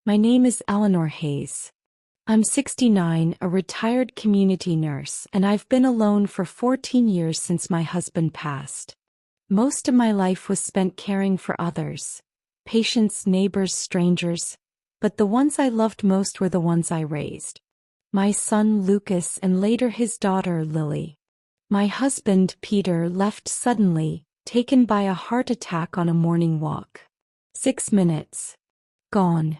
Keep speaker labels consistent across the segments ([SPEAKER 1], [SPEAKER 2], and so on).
[SPEAKER 1] My name is Eleanor Hayes. I'm 69, a retired community nurse, and I've been alone for 14 years since my husband passed. Most of my life was spent caring for others, patients, neighbors, strangers, but the ones I loved most were the ones I raised. My son Lucas and later his daughter Lily. My husband Peter left suddenly, taken by a heart attack on a morning walk. 6 minutes. Gone.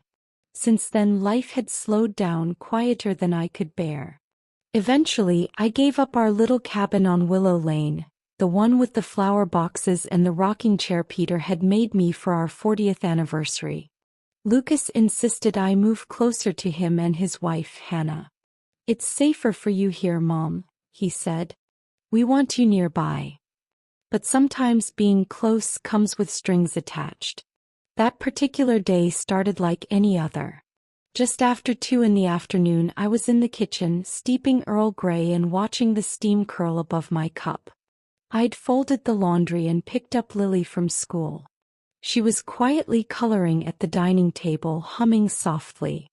[SPEAKER 1] Since then life had slowed down, quieter than I could bear. Eventually I gave up our little cabin on Willow Lane, the one with the flower boxes and the rocking chair Peter had made me for our 40th anniversary. Lucas insisted I move closer to him and his wife Hannah. "It's safer for you here, Mom," he said. "We want you nearby." But sometimes being close comes with strings attached. That particular day started like any other. Just after 2 in the afternoon I was in the kitchen, steeping Earl Grey and watching the steam curl above my cup. I'd folded the laundry and picked up Lily from school. She was quietly coloring at the dining table, humming softly.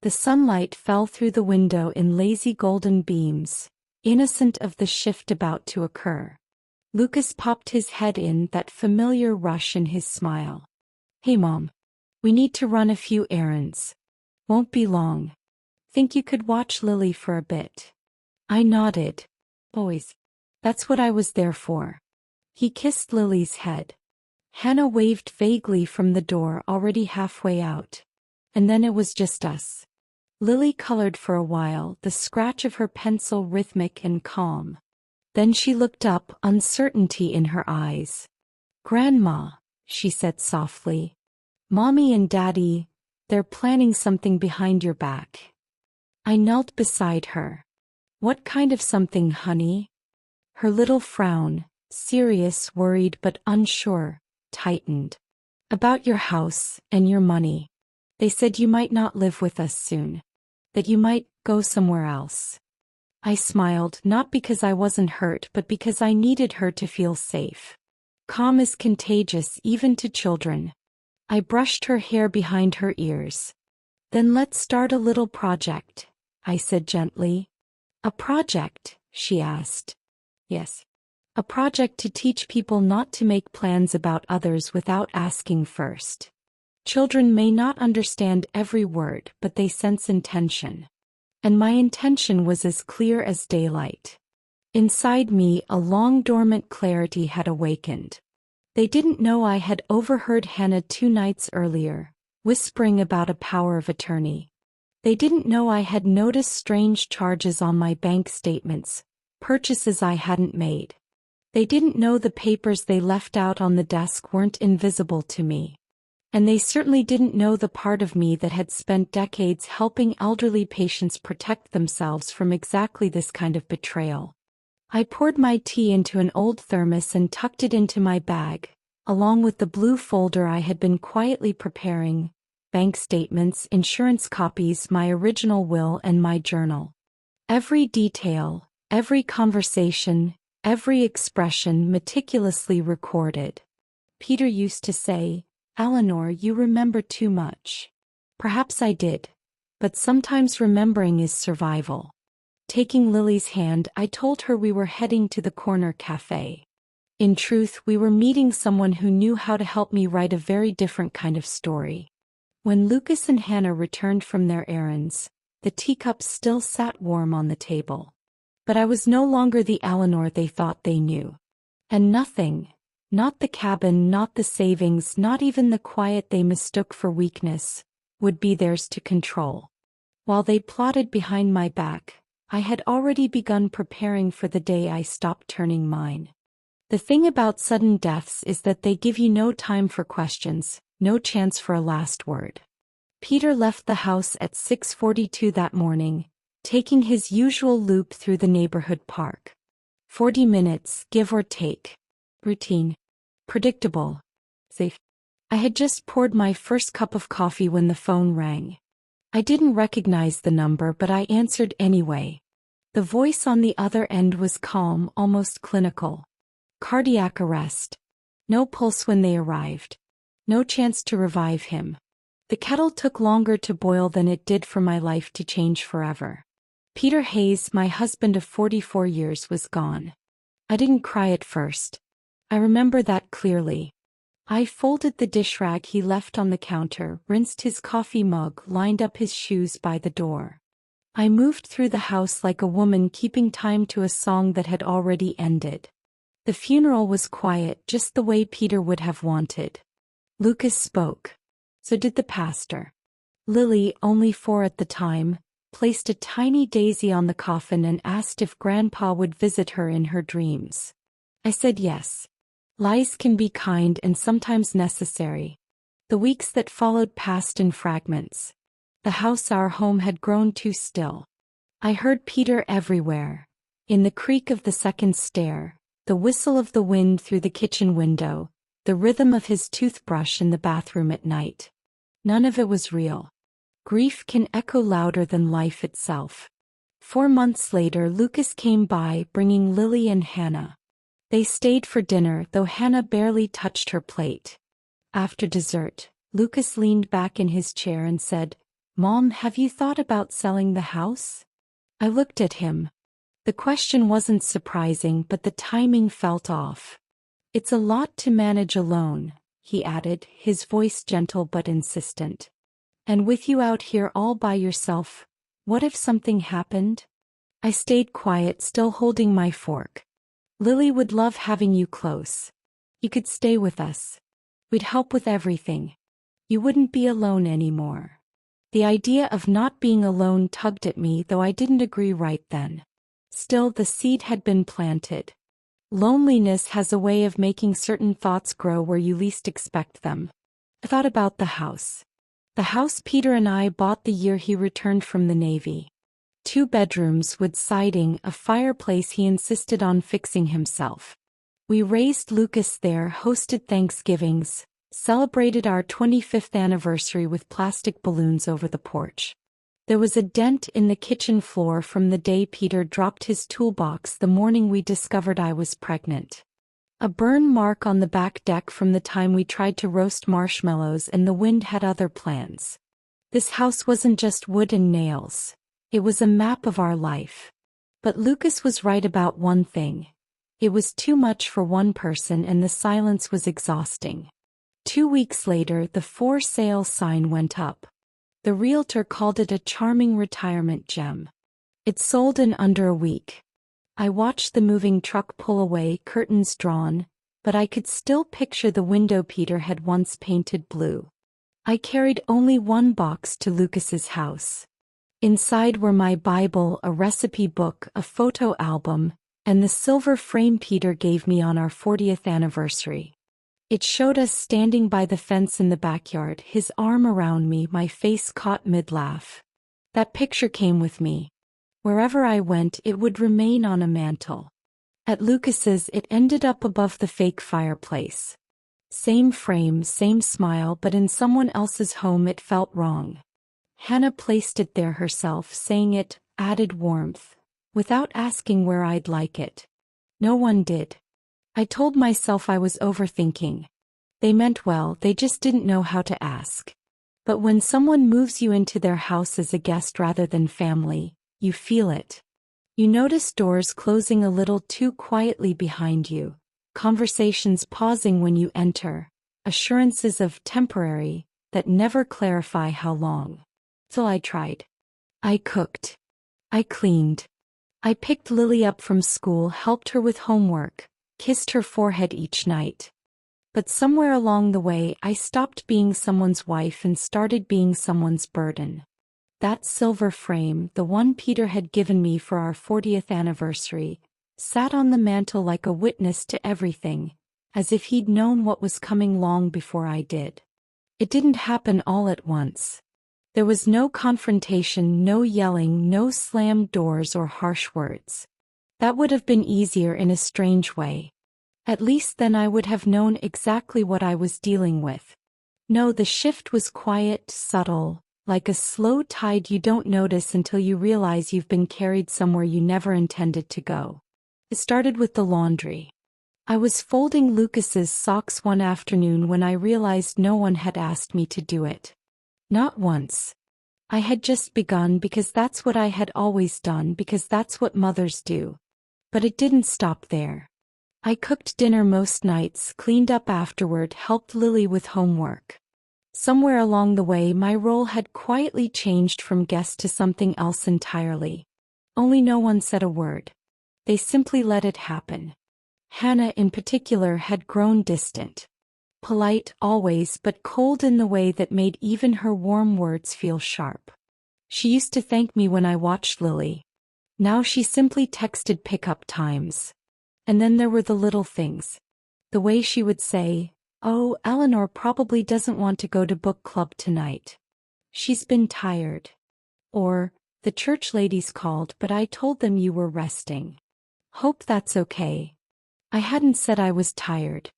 [SPEAKER 1] The sunlight fell through the window in lazy golden beams, innocent of the shift about to occur. Lucas popped his head in, that familiar rush in his smile. "Hey Mom. We need to run a few errands. Won't be long. Think you could watch Lily for a bit?" I nodded. "Boys. That's what I was there for." He kissed Lily's head. Hannah waved vaguely from the door, already halfway out. And then it was just us. Lily colored for a while, the scratch of her pencil rhythmic and calm. Then she looked up, uncertainty in her eyes. "Grandma," she said softly. "Mommy and Daddy, they're planning something behind your back." I knelt beside her. "What kind of something, honey?" Her little frown, serious, worried but unsure, tightened. "About your house and your money. They said you might not live with us soon. That you might go somewhere else." I smiled, not because I wasn't hurt but because I needed her to feel safe. Calm is contagious even to children. I brushed her hair behind her ears. "Then let's start a little project," I said gently. "A project?" she asked. "Yes. A project to teach people not to make plans about others without asking first. Children may not understand every word, but they sense intention. And my intention was as clear as daylight. Inside me, a long dormant clarity had awakened. They didn't know I had overheard Hannah 2 nights earlier, whispering about a power of attorney. They didn't know I had noticed strange charges on my bank statements, purchases I hadn't made. They didn't know the papers they left out on the desk weren't invisible to me. And they certainly didn't know the part of me that had spent decades helping elderly patients protect themselves from exactly this kind of betrayal. I poured my tea into an old thermos and tucked it into my bag, along with the blue folder I had been quietly preparing, bank statements, insurance copies, my original will, and my journal. Every detail, every conversation, every expression meticulously recorded. Peter used to say, "Eleanor, you remember too much." Perhaps I did, but sometimes remembering is survival. Taking Lily's hand, I told her we were heading to the corner cafe. In truth, we were meeting someone who knew how to help me write a very different kind of story. When Lucas and Hannah returned from their errands, the teacups still sat warm on the table. But I was no longer the Eleanor they thought they knew. And nothing, not the cabin, not the savings, not even the quiet they mistook for weakness, would be theirs to control. While they plotted behind my back, I had already begun preparing for the day I stopped turning mine. The thing about sudden deaths is that they give you no time for questions, no chance for a last word. Peter left the house at 6:42 that morning, taking his usual loop through the neighborhood park. 40 minutes, give or take. Routine. Predictable. Safe. I had just poured my first cup of coffee when the phone rang. I didn't recognize the number, but I answered anyway. The voice on the other end was calm, almost clinical. Cardiac arrest. No pulse when they arrived. No chance to revive him. The kettle took longer to boil than it did for my life to change forever. Peter Hayes, my husband of 44 years, was gone. I didn't cry at first. I remember that clearly. I folded the dish rag he left on the counter, rinsed his coffee mug, lined up his shoes by the door. I moved through the house like a woman keeping time to a song that had already ended. The funeral was quiet, just the way Peter would have wanted. Lucas spoke. So did the pastor. Lily, only 4 at the time, placed a tiny daisy on the coffin and asked if Grandpa would visit her in her dreams. I said yes. Lies can be kind and sometimes necessary. The weeks that followed passed in fragments. The house, our home, had grown too still. I heard Peter everywhere. In the creak of the second stair, the whistle of the wind through the kitchen window, the rhythm of his toothbrush in the bathroom at night. None of it was real. Grief can echo louder than life itself. 4 months later, Lucas came by, bringing Lily and Hannah. They stayed for dinner, though Hannah barely touched her plate. After dessert, Lucas leaned back in his chair and said, "Mom, have you thought about selling the house?" I looked at him. The question wasn't surprising, but the timing felt off. "It's a lot to manage alone," he added, his voice gentle but insistent. "And with you out here all by yourself, what if something happened?" I stayed quiet, still holding my fork. "Lily would love having you close. You could stay with us. We'd help with everything. You wouldn't be alone anymore." The idea of not being alone tugged at me, though I didn't agree right then. Still, the seed had been planted. Loneliness has a way of making certain thoughts grow where you least expect them. I thought about the house. The house Peter and I bought the year he returned from the Navy. 2 bedrooms, wood siding, a fireplace he insisted on fixing himself. We raised Lucas there, hosted Thanksgivings, celebrated our 25th anniversary with plastic balloons over the porch. There was a dent in the kitchen floor from the day Peter dropped his toolbox the morning we discovered I was pregnant. A burn mark on the back deck from the time we tried to roast marshmallows and the wind had other plans. This house wasn't just wood and nails. It was a map of our life. But Lucas was right about one thing. It was too much for one person and the silence was exhausting. 2 weeks later, the for sale sign went up. The realtor called it a charming retirement gem. It sold in under a week. I watched the moving truck pull away, curtains drawn, but I could still picture the window Peter had once painted blue. I carried only 1 box to Lucas's house. Inside were my Bible, a recipe book, a photo album, and the silver frame Peter gave me on our 40th anniversary. It showed us standing by the fence in the backyard, his arm around me, my face caught mid-laugh. That picture came with me. Wherever I went, it would remain on a mantel. At Lucas's, it ended up above the fake fireplace. Same frame, same smile, but in someone else's home it felt wrong. Hannah placed it there herself, saying it added warmth, without asking where I'd like it. No one did. I told myself I was overthinking. They meant well, they just didn't know how to ask. But when someone moves you into their house as a guest rather than family, you feel it. You notice doors closing a little too quietly behind you, conversations pausing when you enter, assurances of temporary that never clarify how long. So I tried. I cooked. I cleaned. I picked Lily up from school, helped her with homework, kissed her forehead each night. But somewhere along the way, I stopped being someone's wife and started being someone's burden. That silver frame, the one Peter had given me for our 40th anniversary, sat on the mantel like a witness to everything, as if he'd known what was coming long before I did. It didn't happen all at once. There was no confrontation, no yelling, no slammed doors or harsh words. That would have been easier in a strange way. At least then I would have known exactly what I was dealing with. No, the shift was quiet, subtle, like a slow tide you don't notice until you realize you've been carried somewhere you never intended to go. It started with the laundry. I was folding Lucas's socks one afternoon when I realized no one had asked me to do it. Not once. I had just begun because that's what I had always done, because that's what mothers do. But it didn't stop there. I cooked dinner most nights, cleaned up afterward, helped Lily with homework. Somewhere along the way, my role had quietly changed from guest to something else entirely. Only no one said a word. They simply let it happen. Hannah in particular had grown distant. Polite always, but cold in the way that made even her warm words feel sharp. She used to thank me when I watched Lily. Now she simply texted pickup times. And then there were the little things. The way she would say, "Oh, Eleanor probably doesn't want to go to book club tonight. She's been tired." Or, "The church ladies called, but I told them you were resting. Hope that's okay." I hadn't said I was tired.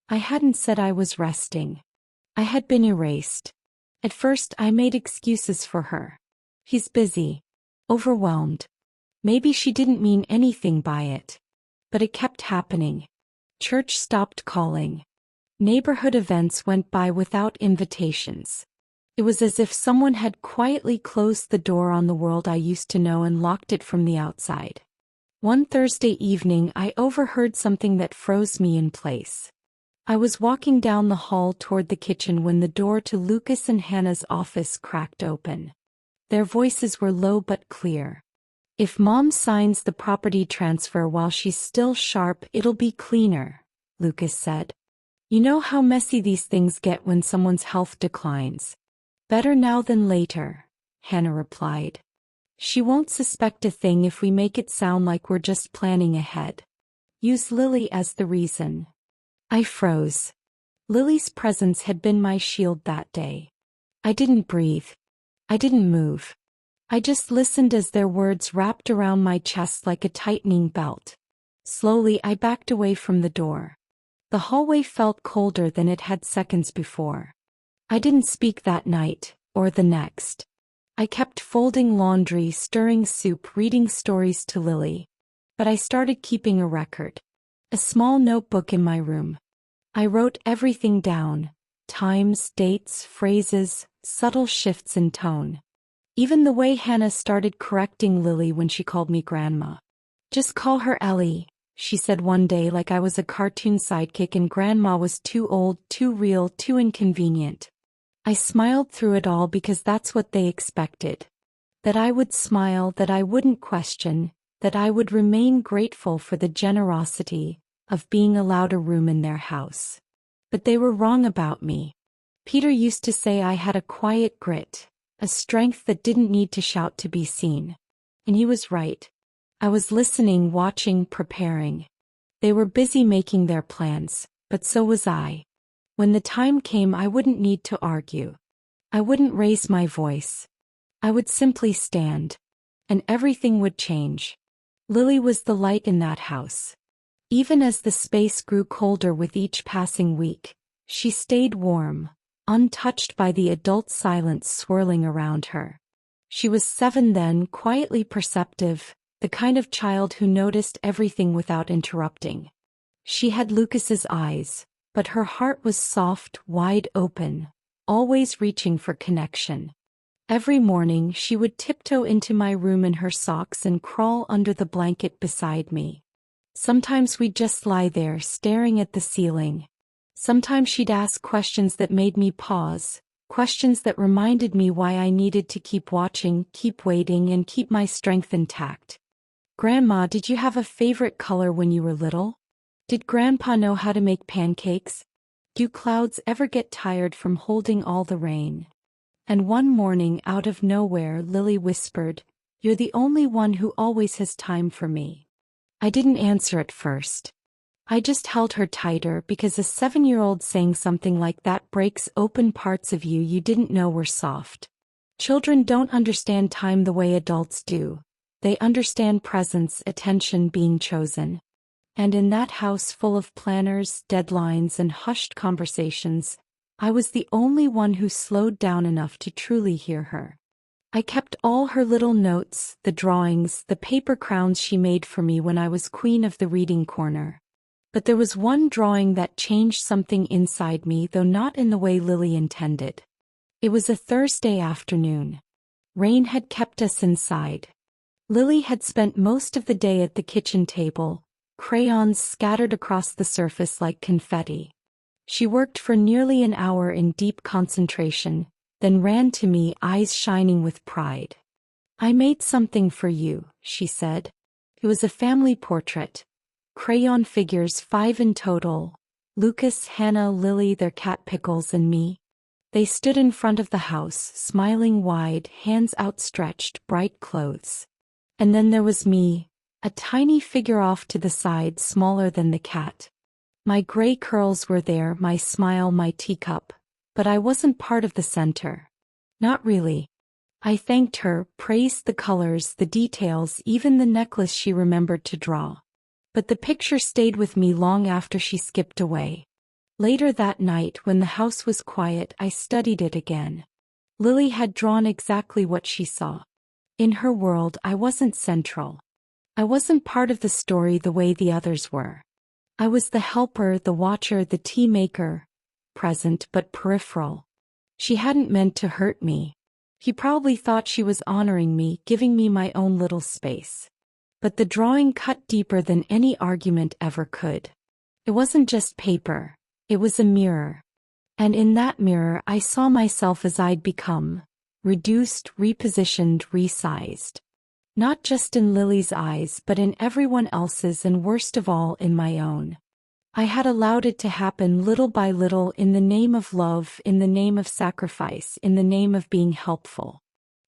[SPEAKER 1] I hadn't said I was resting. I had been erased. At first I made excuses for her. He's busy. Overwhelmed. Maybe she didn't mean anything by it. But it kept happening. Church stopped calling. Neighborhood events went by without invitations. It was as if someone had quietly closed the door on the world I used to know and locked it from the outside. One Thursday evening I overheard something that froze me in place. I was walking down the hall toward the kitchen when the door to Lucas and Hannah's office cracked open. Their voices were low but clear. "If Mom signs the property transfer while she's still sharp, it'll be cleaner," Lucas said. "You know how messy these things get when someone's health declines." "Better now than later," Hannah replied. "She won't suspect a thing if we make it sound like we're just planning ahead. Use Lily as the reason." I froze. Lily's presence had been my shield that day. I didn't breathe. I didn't move. I just listened as their words wrapped around my chest like a tightening belt. Slowly I backed away from the door. The hallway felt colder than it had seconds before. I didn't speak that night, or the next. I kept folding laundry, stirring soup, reading stories to Lily. But I started keeping a record. A small notebook in my room. I wrote everything down. Times, dates, phrases, subtle shifts in tone. Even the way Hannah started correcting Lily when she called me grandma. "Just call her Ellie," she said one day like I was a cartoon sidekick and grandma was too old, too real, too inconvenient. I smiled through it all because that's what they expected. That I would smile, that I wouldn't question, that I would remain grateful for the generosity of being allowed a room in their house. But they were wrong about me. Peter used to say I had a quiet grit, a strength that didn't need to shout to be seen. And he was right. I was listening, watching, preparing. They were busy making their plans, but so was I. When the time came, I wouldn't need to argue. I wouldn't raise my voice. I would simply stand. And everything would change. Lily was the light in that house. Even as the space grew colder with each passing week, she stayed warm, untouched by the adult silence swirling around her. She was 7 then, quietly perceptive, the kind of child who noticed everything without interrupting. She had Lucas's eyes, but her heart was soft, wide open, always reaching for connection. Every morning she would tiptoe into my room in her socks and crawl under the blanket beside me. Sometimes we'd just lie there, staring at the ceiling. Sometimes she'd ask questions that made me pause, questions that reminded me why I needed to keep watching, keep waiting, and keep my strength intact. "Grandma, did you have a favorite color when you were little? Did Grandpa know how to make pancakes? Do clouds ever get tired from holding all the rain?" And one morning, out of nowhere, Lily whispered, "You're the only one who always has time for me." I didn't answer at first. I just held her tighter because a 7-year-old saying something like that breaks open parts of you you didn't know were soft. Children don't understand time the way adults do. They understand presence, attention, being chosen. And in that house full of planners, deadlines, and hushed conversations, I was the only one who slowed down enough to truly hear her. I kept all her little notes, the drawings, the paper crowns she made for me when I was queen of the reading corner. But there was one drawing that changed something inside me, though not in the way Lily intended. It was a Thursday afternoon. Rain had kept us inside. Lily had spent most of the day at the kitchen table, crayons scattered across the surface like confetti. She worked for nearly an hour in deep concentration, then ran to me, eyes shining with pride. "I made something for you," she said. It was a family portrait. Crayon figures, 5 in total. Lucas, Hannah, Lily, their cat Pickles, and me. They stood in front of the house, smiling wide, hands outstretched, bright clothes. And then there was me, a tiny figure off to the side, smaller than the cat. My gray curls were there, my smile, my teacup. But I wasn't part of the center. Not really. I thanked her, praised the colors, the details, even the necklace she remembered to draw. But the picture stayed with me long after she skipped away. Later that night, when the house was quiet, I studied it again. Lily had drawn exactly what she saw. In her world, I wasn't central. I wasn't part of the story the way the others were. I was the helper, the watcher, the tea maker, present but peripheral. She hadn't meant to hurt me. He probably thought she was honoring me, giving me my own little space. But the drawing cut deeper than any argument ever could. It wasn't just paper. It was a mirror. And in that mirror I saw myself as I'd become, reduced, repositioned, resized. Not just in Lily's eyes but in everyone else's, and worst of all in my own. I had allowed it to happen little by little, in the name of love, in the name of sacrifice, in the name of being helpful.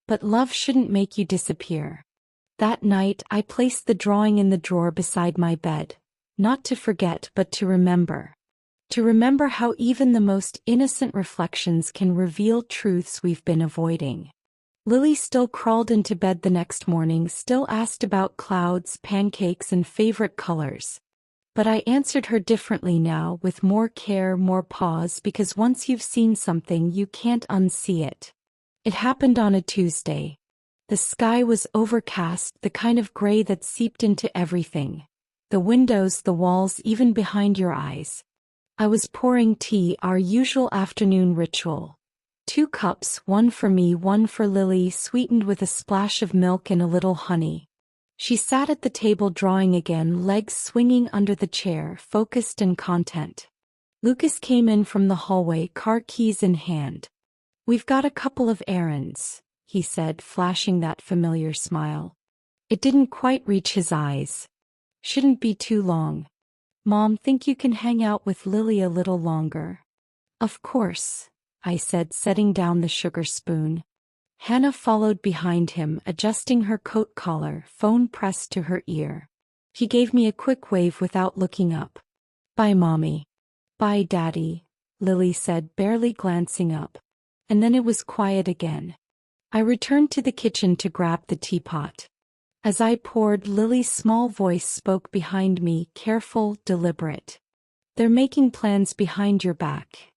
[SPEAKER 1] But love shouldn't make you disappear. That night I placed the drawing in the drawer beside my bed, not to forget but to remember. To remember how even the most innocent reflections can reveal truths we've been avoiding. Lily still crawled into bed the next morning, still asked about clouds, pancakes, and favorite colors. But I answered her differently now, with more care, more pause, because once you've seen something, you can't unsee it. It happened on a Tuesday. The sky was overcast, the kind of gray that seeped into everything. The windows, the walls, even behind your eyes. I was pouring tea, our usual afternoon ritual. 2 cups, one for me, one for Lily, sweetened with a splash of milk and a little honey. She sat at the table drawing again, legs swinging under the chair, focused and content. Lucas came in from the hallway, car keys in hand. "We've got a couple of errands," he said, flashing that familiar smile. It didn't quite reach his eyes. "Shouldn't be too long. Mom, think you can hang out with Lily a little longer?" "Of course," I said, setting down the sugar spoon. Hannah followed behind him, adjusting her coat collar, phone pressed to her ear. He gave me a quick wave without looking up. "Bye, Mommy." "Bye, Daddy," Lily said, barely glancing up. And then it was quiet again. I returned to the kitchen to grab the teapot. As I poured, Lily's small voice spoke behind me, careful, deliberate. "They're making plans behind your back."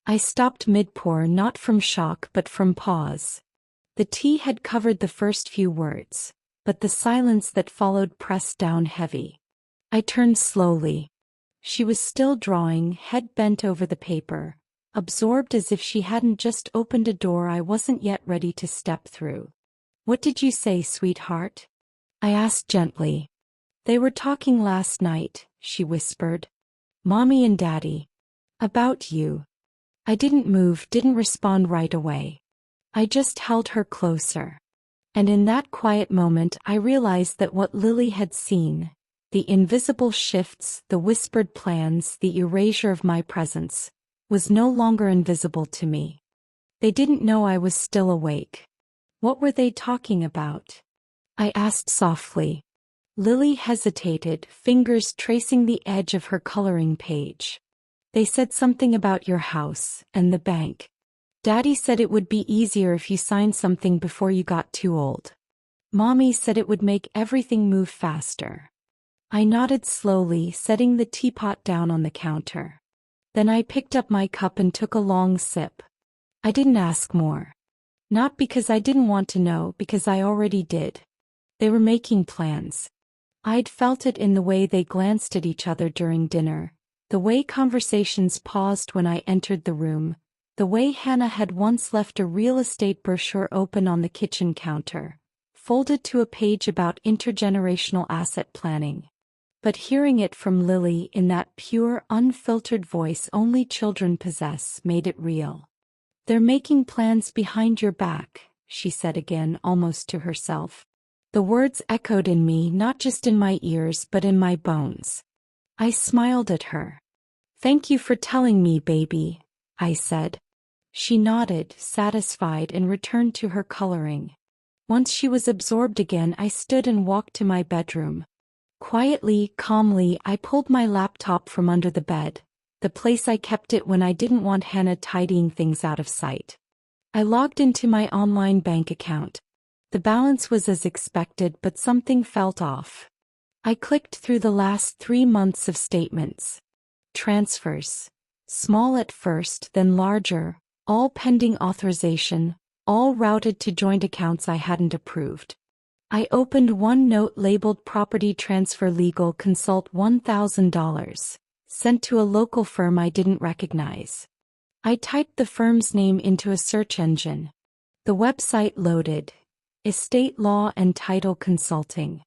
[SPEAKER 1] I stopped mid-pour, not from shock but from pause. The tea had covered the first few words, but the silence that followed pressed down heavy. I turned slowly. She was still drawing, head bent over the paper, absorbed as if she hadn't just opened a door I wasn't yet ready to step through. "What did you say, sweetheart?" I asked gently. "They were talking last night," she whispered. "Mommy and Daddy. About you." I didn't move, didn't respond right away. I just held her closer. And in that quiet moment I realized that what Lily had seen, the invisible shifts, the whispered plans, the erasure of my presence, was no longer invisible to me. They didn't know I was still awake. What were they talking about? I asked softly. Lily hesitated, fingers tracing the edge of her coloring page. "They said something about your house, and the bank. Daddy said it would be easier if you signed something before you got too old. Mommy said it would make everything move faster." I nodded slowly, setting the teapot down on the counter. Then I picked up my cup and took a long sip. I didn't ask more. Not because I didn't want to know, because I already did. They were making plans. I'd felt it in the way they glanced at each other during dinner, the way conversations paused when I entered the room, the way Hannah had once left a real estate brochure open on the kitchen counter, folded to a page about intergenerational asset planning. But hearing it from Lily in that pure, unfiltered voice only children possess made it real. "They're making plans behind your back," she said again, almost to herself. The words echoed in me, not just in my ears but in my bones. I smiled at her. "Thank you for telling me, baby," I said. She nodded, satisfied, and returned to her coloring. Once she was absorbed again, I stood and walked to my bedroom. Quietly, calmly, I pulled my laptop from under the bed, the place I kept it when I didn't want Hannah tidying things out of sight. I logged into my online bank account. The balance was as expected, but something felt off. I clicked through the last 3 months of statements. Transfers. Small at first, then larger, all pending authorization, all routed to joint accounts I hadn't approved. I opened one note labeled Property Transfer Legal Consult $1,000, sent to a local firm I didn't recognize. I typed the firm's name into a search engine. The website loaded. Estate Law and Title Consulting.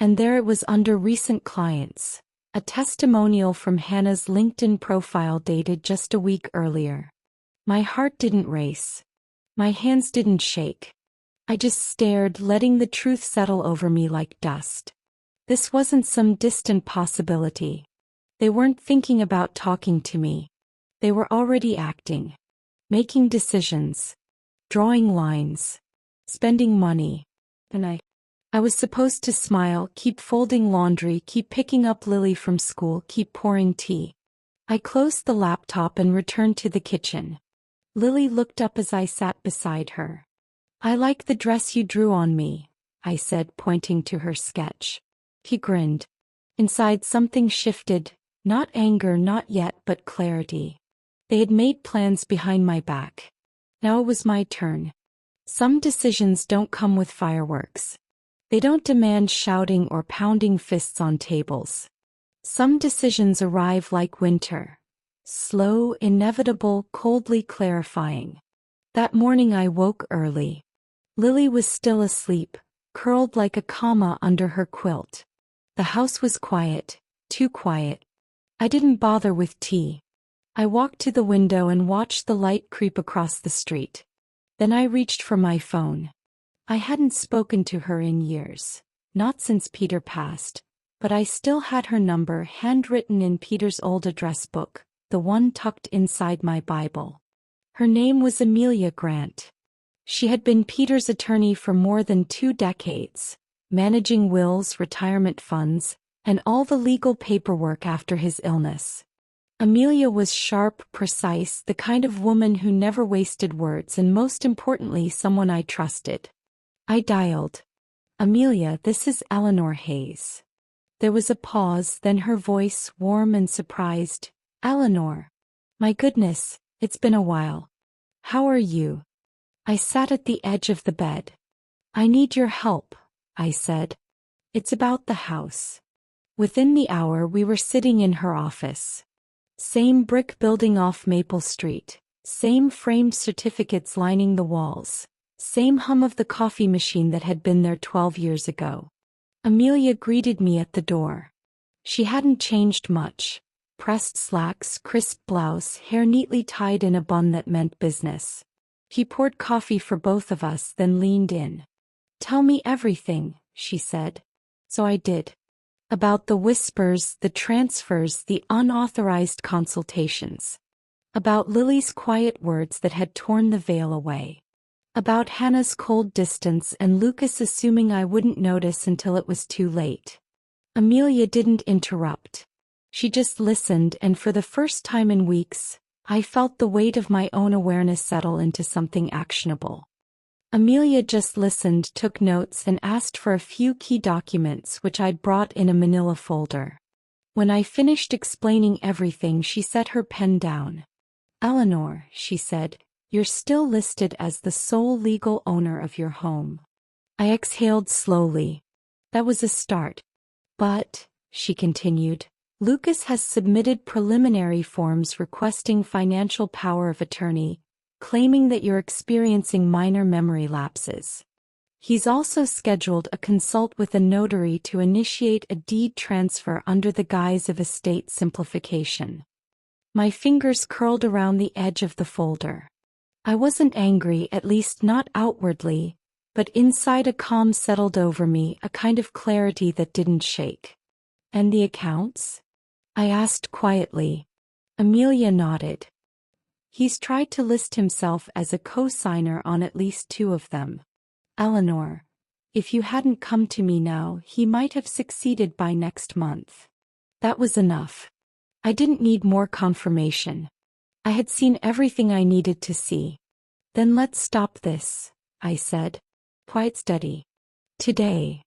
[SPEAKER 1] And there it was under Recent Clients, a testimonial from Hannah's LinkedIn profile dated just a week earlier. My heart didn't race. My hands didn't shake. I just stared, letting the truth settle over me like dust. This wasn't some distant possibility. They weren't thinking about talking to me. They were already acting. Making decisions. Drawing lines. Spending money. And I was supposed to smile, keep folding laundry, keep picking up Lily from school, keep pouring tea. I closed the laptop and returned to the kitchen. Lily looked up as I sat beside her. "I like the dress you drew on me," I said, pointing to her sketch. He grinned. Inside something shifted, not anger, not yet, but clarity. They had made plans behind my back. Now it was my turn. Some decisions don't come with fireworks. They don't demand shouting or pounding fists on tables. Some decisions arrive like winter. Slow, inevitable, coldly clarifying. That morning I woke early. Lily was still asleep, curled like a comma under her quilt. The house was quiet, too quiet. I didn't bother with tea. I walked to the window and watched the light creep across the street. Then I reached for my phone. I hadn't spoken to her in years, not since Peter passed, but I still had her number handwritten in Peter's old address book, the one tucked inside my Bible. Her name was Amelia Grant. She had been Peter's attorney for more than 2 decades, managing wills, retirement funds, and all the legal paperwork after his illness. Amelia was sharp, precise, the kind of woman who never wasted words, and most importantly, someone I trusted. I dialed. "Amelia, this is Eleanor Hayes." There was a pause, then her voice, warm and surprised. "Eleanor. My goodness, it's been a while. How are you?" I sat at the edge of the bed. "I need your help," I said. "It's about the house." Within the hour we were sitting in her office. Same brick building off Maple Street. Same framed certificates lining the walls. Same hum of the coffee machine that had been there 12 years ago. Amelia greeted me at the door. She hadn't changed much. Pressed slacks, crisp blouse, hair neatly tied in a bun that meant business. He poured coffee for both of us, then leaned in. "Tell me everything," she said. So I did. About the whispers, the transfers, the unauthorized consultations. About Lily's quiet words that had torn the veil away. About Hannah's cold distance and Lucas assuming I wouldn't notice until it was too late. Amelia didn't interrupt. She just listened, and for the first time in weeks, I felt the weight of my own awareness settle into something actionable. Amelia just listened, took notes, and asked for a few key documents which I'd brought in a manila folder. When I finished explaining everything, she set her pen down. "Eleanor," she said, "you're still listed as the sole legal owner of your home." I exhaled slowly. That was a start. "But," she continued, "Lucas has submitted preliminary forms requesting financial power of attorney, claiming that you're experiencing minor memory lapses. He's also scheduled a consult with a notary to initiate a deed transfer under the guise of estate simplification. My fingers curled around the edge of the folder. I wasn't angry, at least not outwardly, but inside a calm settled over me, a kind of clarity that didn't shake. "And the accounts?" I asked quietly. Amelia nodded. "He's tried to list himself as a co-signer on at least 2 of them. Eleanor, if you hadn't come to me now, he might have succeeded by next month." That was enough. I didn't need more confirmation. I had seen everything I needed to see. "Then let's stop this," I said. Quite steady. "Today."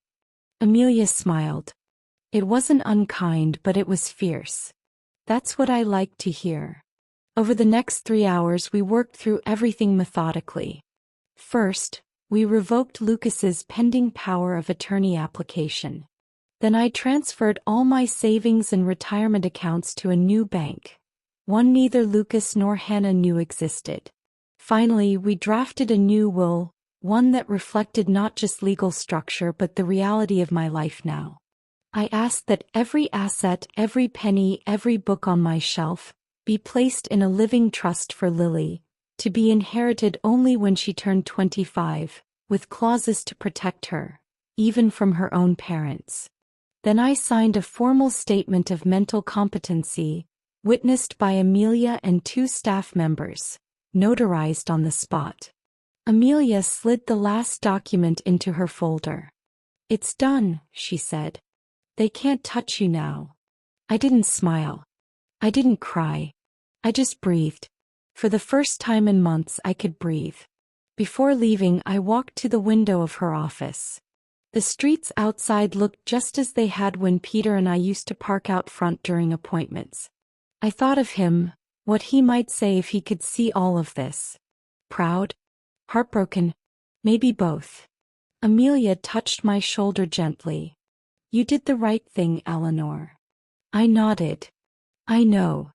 [SPEAKER 1] Amelia smiled. It wasn't unkind, but it was fierce. "That's what I like to hear." Over the next 3 hours we worked through everything methodically. First, we revoked Lucas's pending power of attorney application. Then I transferred all my savings and retirement accounts to a new bank, one neither Lucas nor Hannah knew existed. Finally, we drafted a new will, one that reflected not just legal structure but the reality of my life now. I asked that every asset, every penny, every book on my shelf, be placed in a living trust for Lily, to be inherited only when she turned 25, with clauses to protect her, even from her own parents. Then I signed a formal statement of mental competency, witnessed by Amelia and 2 staff members, notarized on the spot. Amelia slid the last document into her folder. "It's done," she said. "They can't touch you now." I didn't smile. I didn't cry. I just breathed. For the first time in months I could breathe. Before leaving, I walked to the window of her office. The streets outside looked just as they had when Peter and I used to park out front during appointments. I thought of him, what he might say if he could see all of this. Proud? Heartbroken? Maybe both. Amelia touched my shoulder gently. "You did the right thing, Eleanor." I nodded. "I know."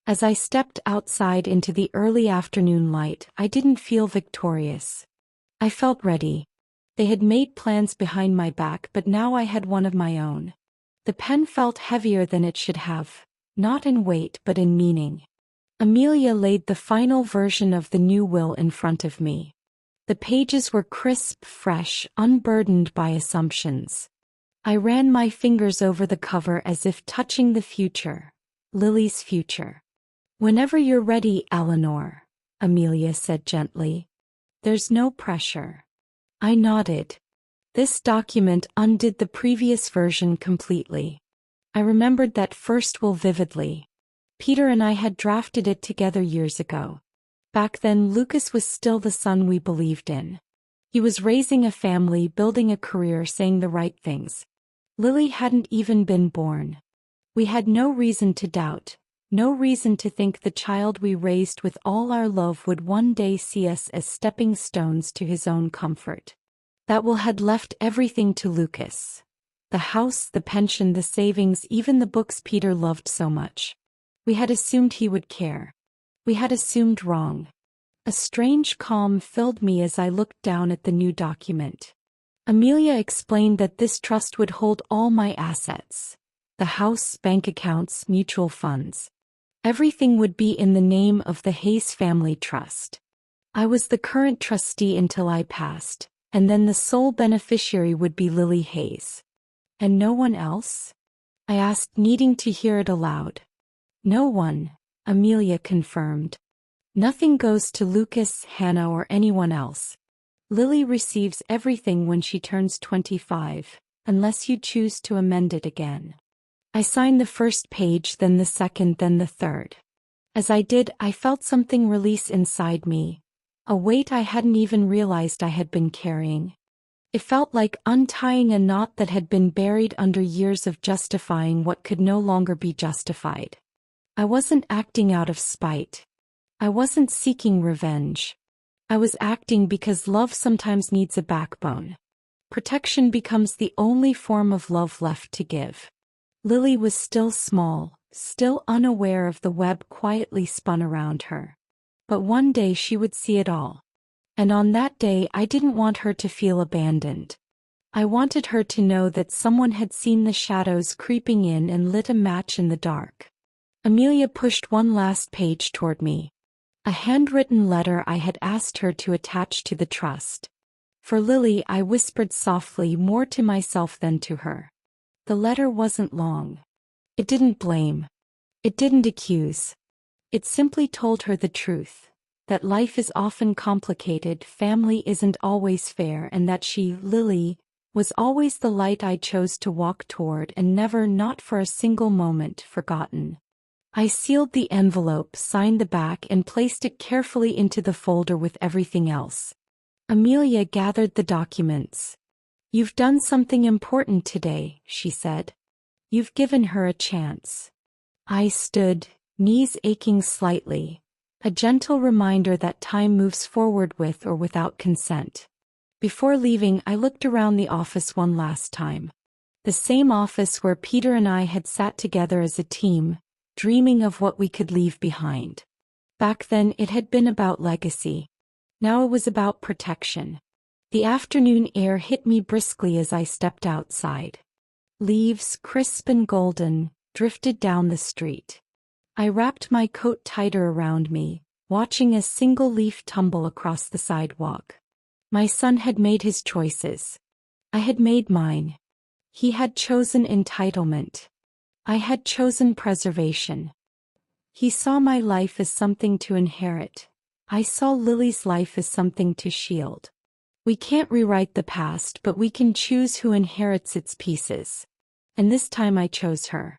[SPEAKER 1] As I stepped outside into the early afternoon light, I didn't feel victorious. I felt ready. They had made plans behind my back, but now I had one of my own. The pen felt heavier than it should have, not in weight but in meaning. Amelia laid the final version of the new will in front of me. The pages were crisp, fresh, unburdened by assumptions. I ran my fingers over the cover as if touching the future, Lily's future. "Whenever you're ready, Eleanor," Amelia said gently. "There's no pressure." I nodded. This document undid the previous version completely. I remembered that first will vividly. Peter and I had drafted it together years ago. Back then, Lucas was still the son we believed in. He was raising a family, building a career, saying the right things. Lily hadn't even been born. We had no reason to doubt, no reason to think the child we raised with all our love would one day see us as stepping stones to his own comfort. That will had left everything to Lucas. The house, the pension, the savings, even the books Peter loved so much. We had assumed he would care. We had assumed wrong. A strange calm filled me as I looked down at the new document. Amelia explained that this trust would hold all my assets. The house, bank accounts, mutual funds. Everything would be in the name of the Hayes Family Trust. I was the current trustee until I passed, and then the sole beneficiary would be Lily Hayes. "And no one else?" I asked, needing to hear it aloud. "No one," Amelia confirmed. "Nothing goes to Lucas, Hannah, or anyone else. Lily receives everything when she turns 25, unless you choose to amend it again." I signed the first page, then the second, then the third. As I did, I felt something release inside me, a weight I hadn't even realized I had been carrying. It felt like untying a knot that had been buried under years of justifying what could no longer be justified. I wasn't acting out of spite. I wasn't seeking revenge. I was acting because love sometimes needs a backbone. Protection becomes the only form of love left to give. Lily was still small, still unaware of the web quietly spun around her. But one day she would see it all. And on that day I didn't want her to feel abandoned. I wanted her to know that someone had seen the shadows creeping in and lit a match in the dark. Amelia pushed one last page toward me. A handwritten letter I had asked her to attach to the trust. For Lily, I whispered softly, more to myself than to her. The letter wasn't long. It didn't blame. It didn't accuse. It simply told her the truth. That life is often complicated, family isn't always fair, and that she, Lily, was always the light I chose to walk toward and never, not for a single moment, forgotten. I sealed the envelope, signed the back, and placed it carefully into the folder with everything else. Amelia gathered the documents. "You've done something important today," she said. "You've given her a chance." I stood, knees aching slightly, a gentle reminder that time moves forward with or without consent. Before leaving, I looked around the office one last time. The same office where Peter and I had sat together as a team, dreaming of what we could leave behind. Back then it had been about legacy. Now it was about protection. The afternoon air hit me briskly as I stepped outside. Leaves, crisp and golden, drifted down the street. I wrapped my coat tighter around me, watching a single leaf tumble across the sidewalk. My son had made his choices. I had made mine. He had chosen entitlement. I had chosen preservation. He saw my life as something to inherit. I saw Lily's life as something to shield. We can't rewrite the past, but we can choose who inherits its pieces. And this time I chose her.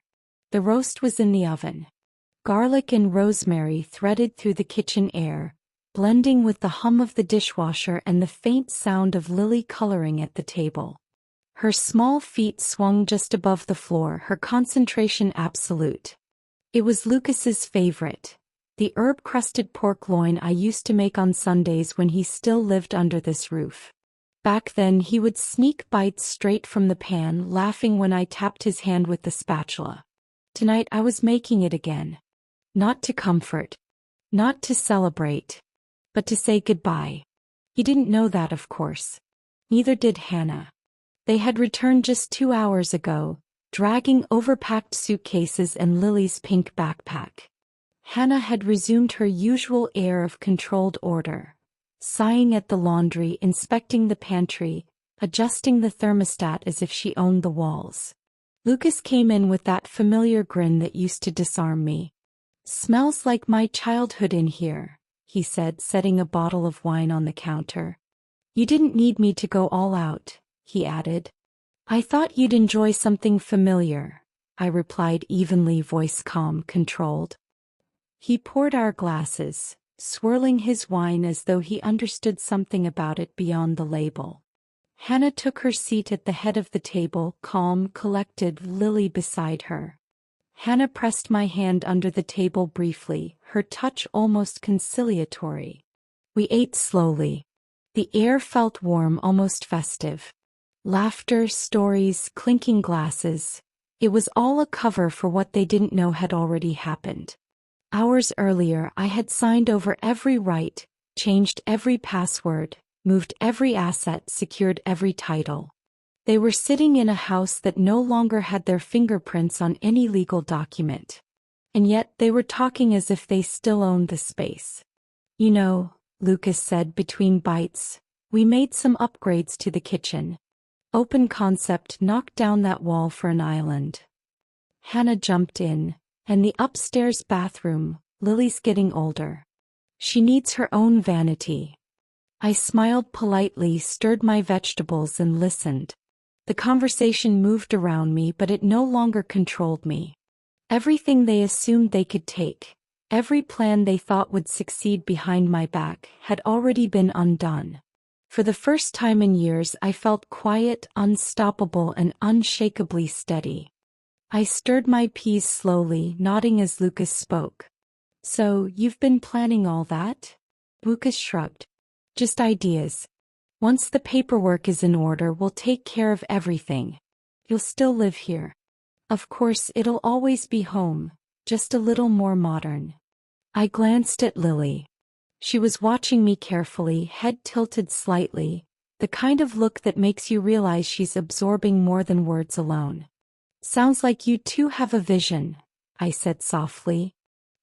[SPEAKER 1] The roast was in the oven. Garlic and rosemary threaded through the kitchen air, blending with the hum of the dishwasher and the faint sound of Lily coloring at the table. Her small feet swung just above the floor, her concentration absolute. It was Lucas's favorite, the herb-crusted pork loin I used to make on Sundays when he still lived under this roof. Back then he would sneak bites straight from the pan, laughing when I tapped his hand with the spatula. Tonight I was making it again. Not to comfort. Not to celebrate. But to say goodbye. He didn't know that, of course. Neither did Hannah. They had returned just 2 hours ago, dragging overpacked suitcases and Lily's pink backpack. Hannah had resumed her usual air of controlled order, sighing at the laundry, inspecting the pantry, adjusting the thermostat as if she owned the walls. Lucas came in with that familiar grin that used to disarm me. "Smells like my childhood in here," he said, setting a bottle of wine on the counter. "You didn't need me to go all out," he added. "I thought you'd enjoy something familiar," I replied evenly, voice calm, controlled. He poured our glasses, swirling his wine as though he understood something about it beyond the label. Hannah took her seat at the head of the table, calm, collected, Lily beside her. Hannah pressed my hand under the table briefly, her touch almost conciliatory. We ate slowly. The air felt warm, almost festive. Laughter, stories, clinking glasses. It was all a cover for what they didn't know had already happened. Hours earlier, I had signed over every right, changed every password, moved every asset, secured every title. They were sitting in a house that no longer had their fingerprints on any legal document. And yet they were talking as if they still owned the space. "You know," Lucas said between bites, "we made some upgrades to the kitchen. Open concept, knocked down that wall for an island." Hannah jumped in. "And the upstairs bathroom, Lily's getting older. She needs her own vanity." I smiled politely, stirred my vegetables and listened. The conversation moved around me, but it no longer controlled me. Everything they assumed they could take, every plan they thought would succeed behind my back, had already been undone. For the first time in years I felt quiet, unstoppable, and unshakably steady. I stirred my peas slowly, nodding as Lucas spoke. "So, you've been planning all that?" Lucas shrugged. "Just ideas. Once the paperwork is in order, we'll take care of everything. You'll still live here. Of course, it'll always be home, just a little more modern." I glanced at Lily. She was watching me carefully, head tilted slightly, the kind of look that makes you realize she's absorbing more than words alone. "Sounds like you two have a vision," I said softly.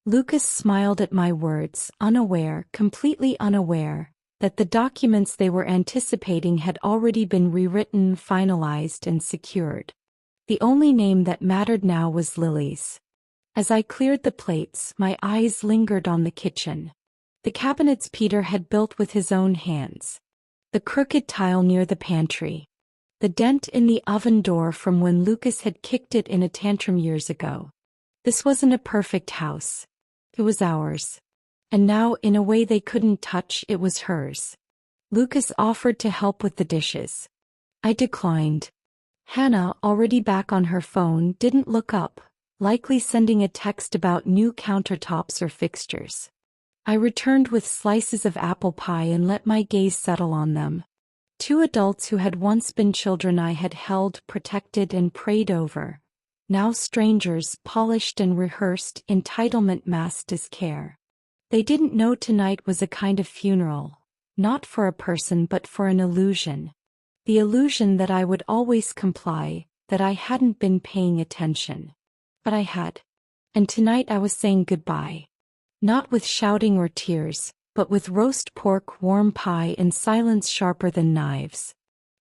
[SPEAKER 1] Lucas smiled at my words, unaware, completely unaware, that the documents they were anticipating had already been rewritten, finalized, and secured. The only name that mattered now was Lily's. As I cleared the plates, my eyes lingered on the kitchen. The cabinets Peter had built with his own hands. The crooked tile near the pantry. The dent in the oven door from when Lucas had kicked it in a tantrum years ago. This wasn't a perfect house. It was ours. And now, in a way they couldn't touch, it was hers. Lucas offered to help with the dishes. I declined. Hannah, already back on her phone, didn't look up, likely sending a text about new countertops or fixtures. I returned with slices of apple pie and let my gaze settle on them. Two adults who had once been children I had held, protected, and prayed over. Now strangers, polished and rehearsed, entitlement masked as care. They didn't know tonight was a kind of funeral, not for a person but for an illusion. The illusion that I would always comply, that I hadn't been paying attention. But I had. And tonight I was saying goodbye. Not with shouting or tears, but with roast pork, warm pie, and silence sharper than knives.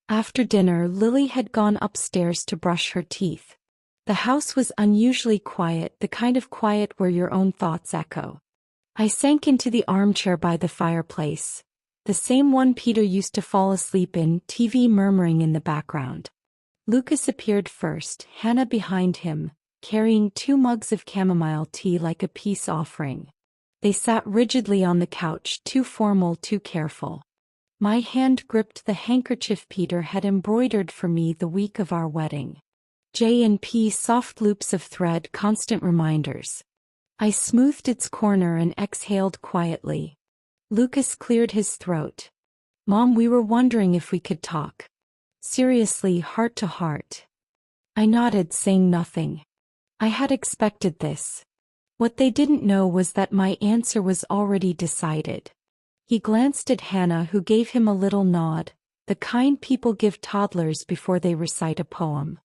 [SPEAKER 1] After dinner, Lily had gone upstairs to brush her teeth. The house was unusually quiet, the kind of quiet where your own thoughts echo. I sank into the armchair by the fireplace, the same one Peter used to fall asleep in, TV murmuring in the background. Lucas appeared first, Hannah behind him, carrying 2 mugs of chamomile tea like a peace offering. They sat rigidly on the couch, too formal, too careful. My hand gripped the handkerchief Peter had embroidered for me the week of our wedding. J&P, soft loops of thread, constant reminders. I smoothed its corner and exhaled quietly. Lucas cleared his throat. "Mom, we were wondering if we could talk. Seriously, heart to heart." I nodded, saying nothing. I had expected this. What they didn't know was that my answer was already decided. He glanced at Hannah, who gave him a little nod, the kind people give toddlers before they recite a poem.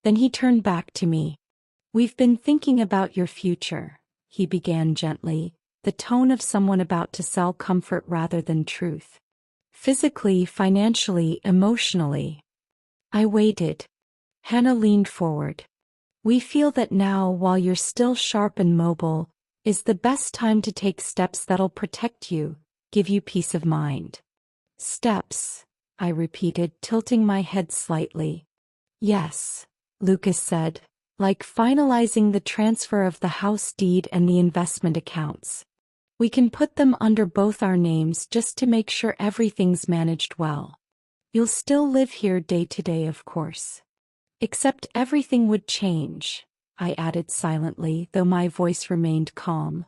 [SPEAKER 1] Then he turned back to me. "We've been thinking about your future," he began gently, the tone of someone about to sell comfort rather than truth. "Physically, financially, emotionally." I waited. Hannah leaned forward. "We feel that now, while you're still sharp and mobile, is the best time to take steps that'll protect you, give you peace of mind." "Steps," I repeated, tilting my head slightly. "Yes," Lucas said, "like finalizing the transfer of the house deed and the investment accounts. We can put them under both our names just to make sure everything's managed well. You'll still live here day to day, of course. Except everything would change," I added silently, though my voice remained calm.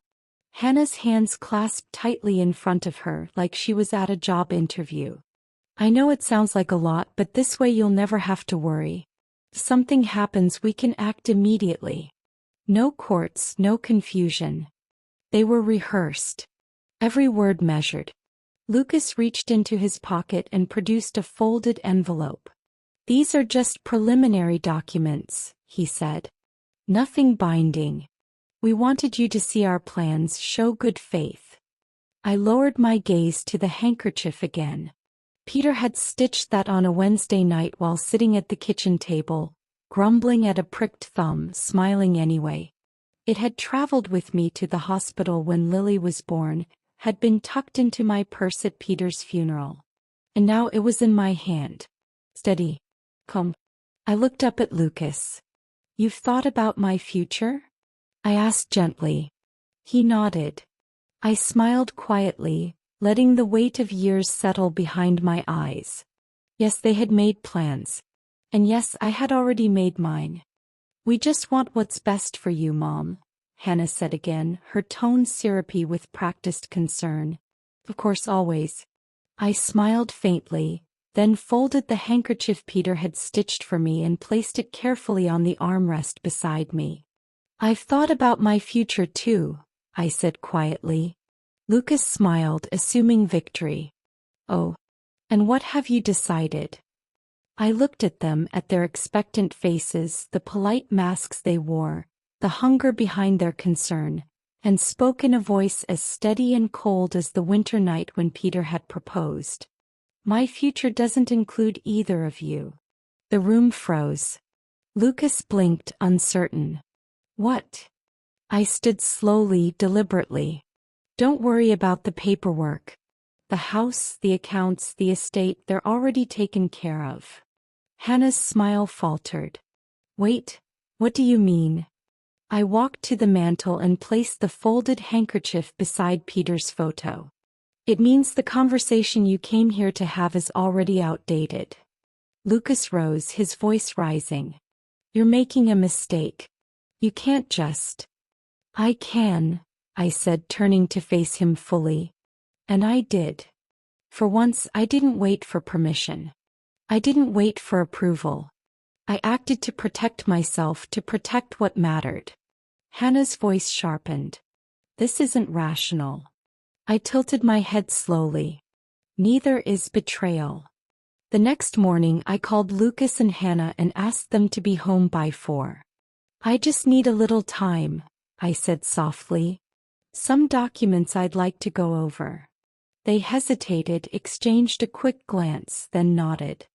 [SPEAKER 1] Hannah's hands clasped tightly in front of her, like she was at a job interview. "I know it sounds like a lot, but this way you'll never have to worry. If something happens, we can act immediately. No courts, no confusion." They were rehearsed. Every word measured. Lucas reached into his pocket and produced a folded envelope. "These are just preliminary documents," he said. "Nothing binding. We wanted you to see our plans, show good faith." I lowered my gaze to the handkerchief again. Peter had stitched that on a Wednesday night while sitting at the kitchen table, grumbling at a pricked thumb, smiling anyway. It had traveled with me to the hospital when Lily was born, had been tucked into my purse at Peter's funeral. And now it was in my hand. "Steady. Come." I looked up at Lucas. "You've thought about my future?" I asked gently. He nodded. I smiled quietly, letting the weight of years settle behind my eyes. Yes, they had made plans. And yes, I had already made mine. "We just want what's best for you, Mom," Hannah said again, her tone syrupy with practiced concern. "Of course, always." I smiled faintly, then folded the handkerchief Peter had stitched for me and placed it carefully on the armrest beside me. "I've thought about my future too," I said quietly. Lucas smiled, assuming victory. Oh, and what have you decided? I looked at them, at their expectant faces, the polite masks they wore, the hunger behind their concern, and spoke in a voice as steady and cold as the winter night when Peter had proposed. My future doesn't include either of you. The room froze. Lucas blinked, uncertain. What? I stood slowly, deliberately. Don't worry about the paperwork. The house, the accounts, the estate, they're already taken care of. Hannah's smile faltered. Wait, what do you mean? I walked to the mantel and placed the folded handkerchief beside Peter's photo. It means the conversation you came here to have is already outdated. Lucas rose, his voice rising. You're making a mistake. You can't just. I can, I said, turning to face him fully. And I did. For once, I didn't wait for permission. I didn't wait for approval. I acted to protect myself, to protect what mattered. Hannah's voice sharpened. This isn't rational. I tilted my head slowly. Neither is betrayal. The next morning I called Lucas and Hannah and asked them to be home by 4. I just need a little time, I said softly. Some documents I'd like to go over. They hesitated, exchanged a quick glance, then nodded.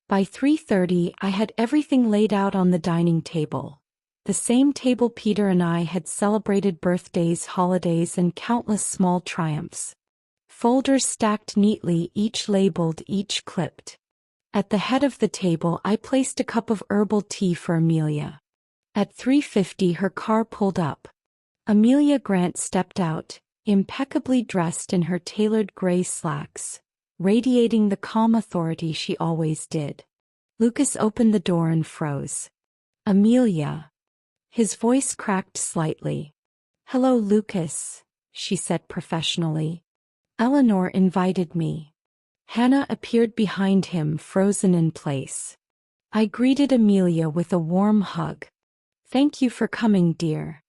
[SPEAKER 1] By 3:30 I had everything laid out on the dining table. The same table Peter and I had celebrated birthdays, holidays, and countless small triumphs. Folders stacked neatly, each labeled, each clipped. At the head of the table I placed a cup of herbal tea for Amelia. At 3:50 her car pulled up. Amelia Grant stepped out, impeccably dressed in her tailored gray slacks, radiating the calm authority she always did. Lucas opened the door and froze. Amelia. His voice cracked slightly. Hello, Lucas, she said professionally. Eleanor invited me. Hannah appeared behind him, frozen in place. I greeted Amelia with a warm hug. Thank you for coming, dear.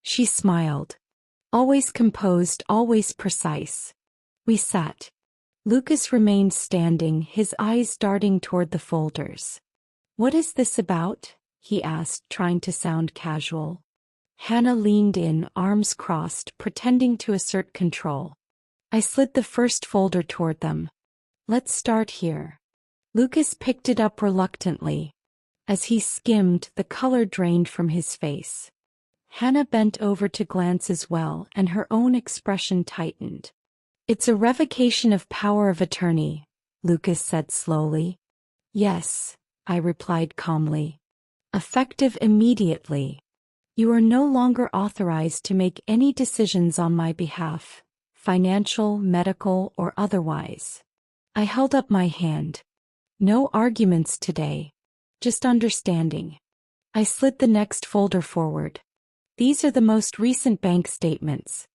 [SPEAKER 1] She smiled. Always composed, always precise. We sat. Lucas remained standing, his eyes darting toward the folders. What is this about? He asked, trying to sound casual. Hannah leaned in, arms crossed, pretending to assert control. I slid the first folder toward them. Let's start here. Lucas picked it up reluctantly. As he skimmed, the color drained from his face. Hannah bent over to glance as well, and her own expression tightened. It's a revocation of power of attorney, Lucas said slowly. Yes, I replied calmly. Effective immediately. You are no longer authorized to make any decisions on my behalf, financial, medical, or otherwise. I held up my hand. No arguments today. Just understanding. I slid the next folder forward. These are the most recent bank statements.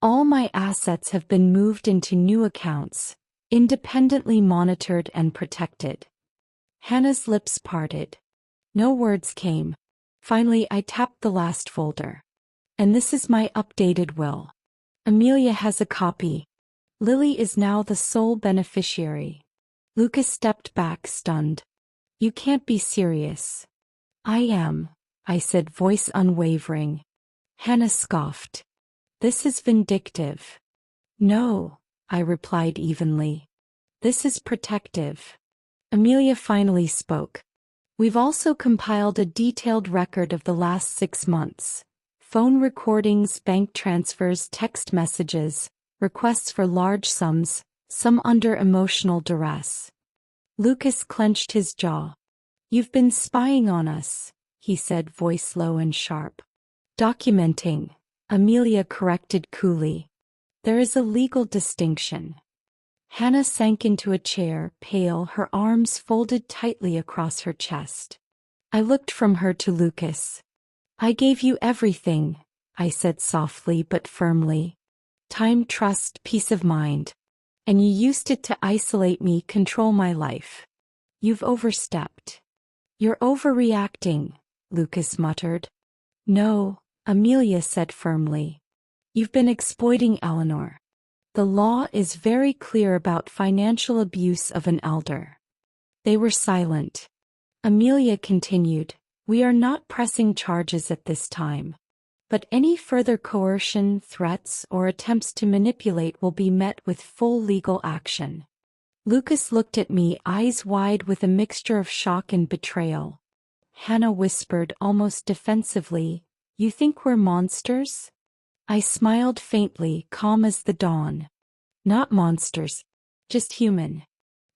[SPEAKER 1] All my assets have been moved into new accounts, independently monitored and protected. Hannah's lips parted. No words came. Finally, I tapped the last folder. And this is my updated will. Amelia has a copy. Lily is now the sole beneficiary. Lucas stepped back, stunned. You can't be serious. I am, I said, voice unwavering. Hannah scoffed. This is vindictive. No, I replied evenly. This is protective. Amelia finally spoke. We've also compiled a detailed record of the last 6 months. Phone recordings, bank transfers, text messages, requests for large sums, some under emotional duress. Lucas clenched his jaw. You've been spying on us, he said, voice low and sharp. Documenting, Amelia corrected coolly. There is a legal distinction. Hannah sank into a chair, pale, her arms folded tightly across her chest. I looked from her to Lucas. I gave you everything, I said softly but firmly. Time, trust, peace of mind. And you used it to isolate me, control my life. You've overstepped. You're overreacting, Lucas muttered. No, Amelia said firmly. You've been exploiting Eleanor. The law is very clear about financial abuse of an elder. They were silent. Amelia continued, "We are not pressing charges at this time. But any further coercion, threats, or attempts to manipulate will be met with full legal action." Lucas looked at me, eyes wide with a mixture of shock and betrayal. Hannah whispered almost defensively, "You think we're monsters?" I smiled faintly, calm as the dawn. "Not monsters. Just human.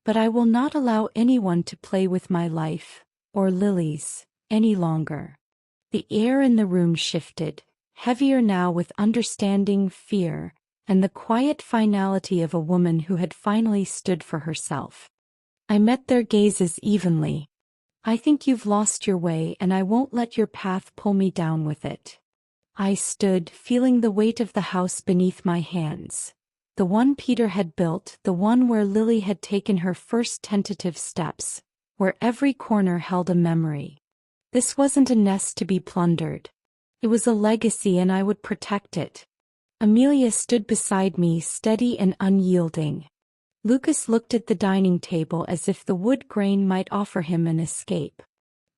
[SPEAKER 1] But I will not allow anyone to play with my life, or Lily's, any longer." The air in the room shifted, heavier now with understanding, fear, and the quiet finality of a woman who had finally stood for herself. I met their gazes evenly. "I think you've lost your way, and I won't let your path pull me down with it." I stood, feeling the weight of the house beneath my hands. The one Peter had built, the one where Lily had taken her first tentative steps, where every corner held a memory. This wasn't a nest to be plundered. It was a legacy, and I would protect it. Amelia stood beside me, steady and unyielding. Lucas looked at the dining table as if the wood grain might offer him an escape.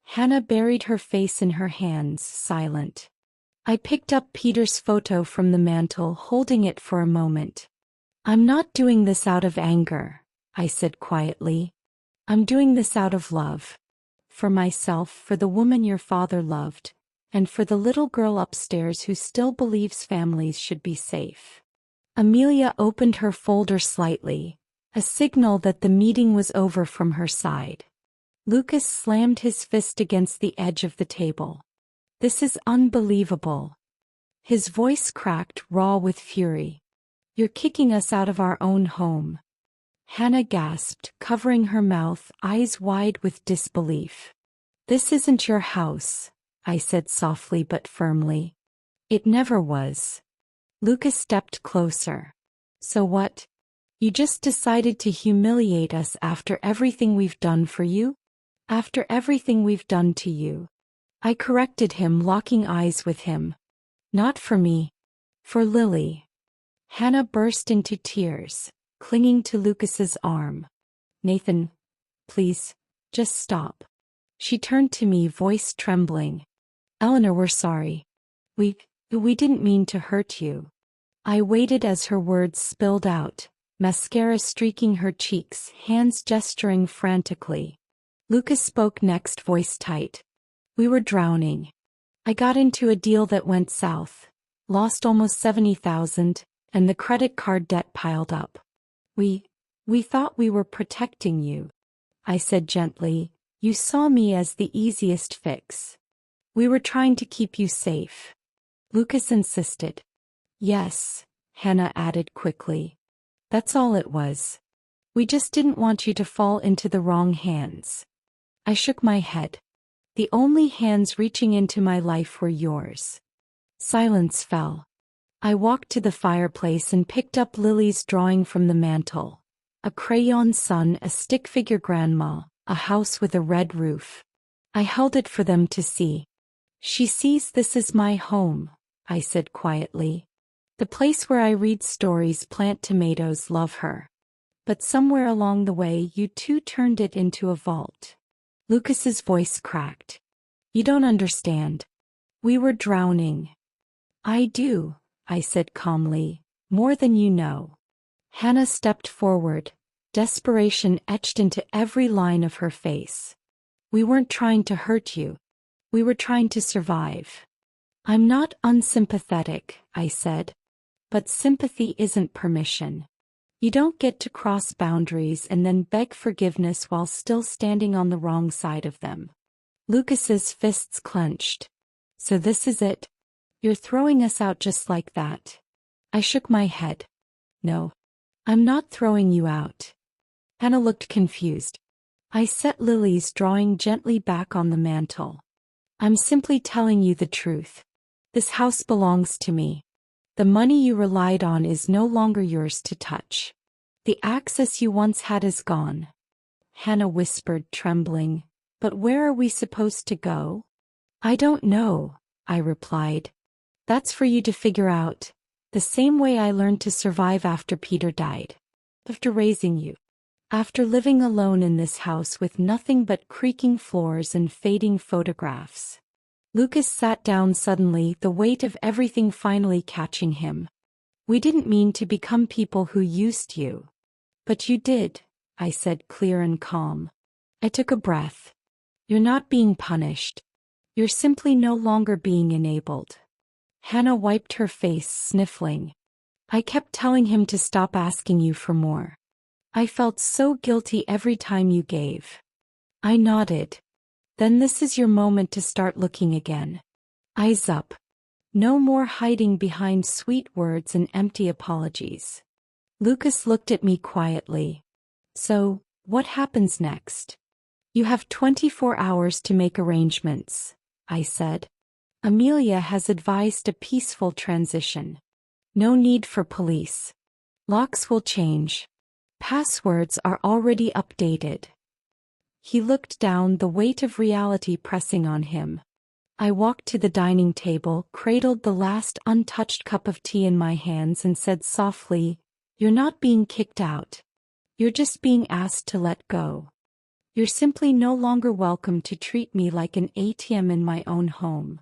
[SPEAKER 1] Hannah buried her face in her hands, silent. I picked up Peter's photo from the mantel, holding it for a moment. "I'm not doing this out of anger," I said quietly. "I'm doing this out of love. For myself, for the woman your father loved, and for the little girl upstairs who still believes families should be safe." Amelia opened her folder slightly, a signal that the meeting was over from her side. Lucas slammed his fist against the edge of the table. "This is unbelievable." His voice cracked, raw with fury. "You're kicking us out of our own home." Hannah gasped, covering her mouth, eyes wide with disbelief. "This isn't your house," I said softly but firmly. "It never was." Lucas stepped closer. "So what? You just decided to humiliate us after everything we've done for you? After everything we've done to you?" I corrected him, locking eyes with him. "Not for me. For Lily." Hannah burst into tears, clinging to Lucas's arm. "Nathan, please, just stop." She turned to me, voice trembling. "Eleanor, we're sorry. We didn't mean to hurt you." I waited as her words spilled out, mascara streaking her cheeks, hands gesturing frantically. Lucas spoke next, voice tight. "We were drowning. I got into a deal that went south, lost almost 70,000, and the credit card debt piled up. We thought we were protecting you," I said gently. "You saw me as the easiest fix. We were trying to keep you safe." Lucas insisted. "Yes," Hannah added quickly. "That's all it was. We just didn't want you to fall into the wrong hands." I shook my head. "The only hands reaching into my life were yours." Silence fell. I walked to the fireplace and picked up Lily's drawing from the mantel. A crayon sun, a stick figure grandma, a house with a red roof. I held it for them to see. "She sees this is my home," I said quietly. "The place where I read stories, plant tomatoes, love her. But somewhere along the way you too turned it into a vault." Lucas's voice cracked. "You don't understand. We were drowning." "I do," I said calmly, "more than you know." Hannah stepped forward, desperation etched into every line of her face. "We weren't trying to hurt you. We were trying to survive." "I'm not unsympathetic," I said. "But sympathy isn't permission. You don't get to cross boundaries and then beg forgiveness while still standing on the wrong side of them." Lucas's fists clenched. "So this is it? You're throwing us out just like that?" I shook my head. "No. I'm not throwing you out." Hannah looked confused. I set Lily's drawing gently back on the mantel. "I'm simply telling you the truth. This house belongs to me. The money you relied on is no longer yours to touch. The access you once had is gone." Hannah whispered, trembling. "But where are we supposed to go?" "I don't know," I replied. "That's for you to figure out. The same way I learned to survive after Peter died. After raising you. After living alone in this house with nothing but creaking floors and fading photographs. Lucas sat down suddenly, the weight of everything finally catching him. We didn't mean to become people who used you. But you did, I said, clear and calm. I took a breath. You're not being punished. You're simply no longer being enabled. Hannah wiped her face, sniffling. I kept telling him to stop asking you for more. I felt so guilty every time you gave. I nodded. Then this is your moment to start looking again. Eyes up. No more hiding behind sweet words and empty apologies. Lucas looked at me quietly. So, what happens next? You have 24 hours to make arrangements, I said. Amelia has advised a peaceful transition. No need for police. Locks will change. Passwords are already updated. He looked down, the weight of reality pressing on him. I walked to the dining table, cradled the last untouched cup of tea in my hands and said softly, "You're not being kicked out. You're just being asked to let go. You're simply no longer welcome to treat me like an ATM in my own home."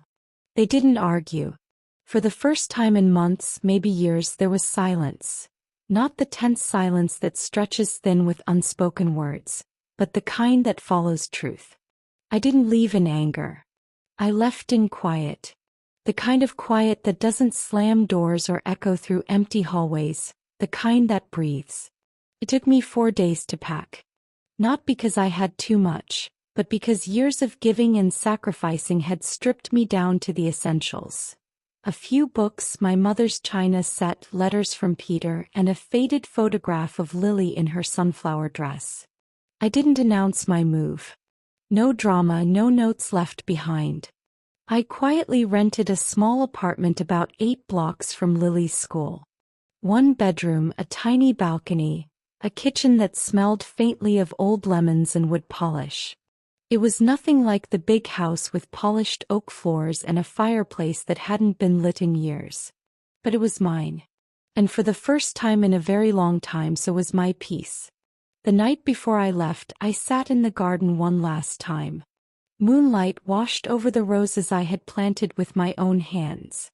[SPEAKER 1] They didn't argue. For the first time in months, maybe years, there was silence. Not the tense silence that stretches thin with unspoken words, but the kind that follows truth. I didn't leave in anger. I left in quiet. The kind of quiet that doesn't slam doors or echo through empty hallways, the kind that breathes. It took me 4 days to pack. Not because I had too much, but because years of giving and sacrificing had stripped me down to the essentials. A few books, my mother's china set, letters from Peter, and a faded photograph of Lily in her sunflower dress. I didn't announce my move. No drama, no notes left behind. I quietly rented a small apartment about 8 blocks from Lily's school. 1 bedroom, a tiny balcony, a kitchen that smelled faintly of old lemons and wood polish. It was nothing like the big house with polished oak floors and a fireplace that hadn't been lit in years. But it was mine. And for the first time in a very long time, so was my peace. The night before I left, I sat in the garden one last time. Moonlight washed over the roses I had planted with my own hands.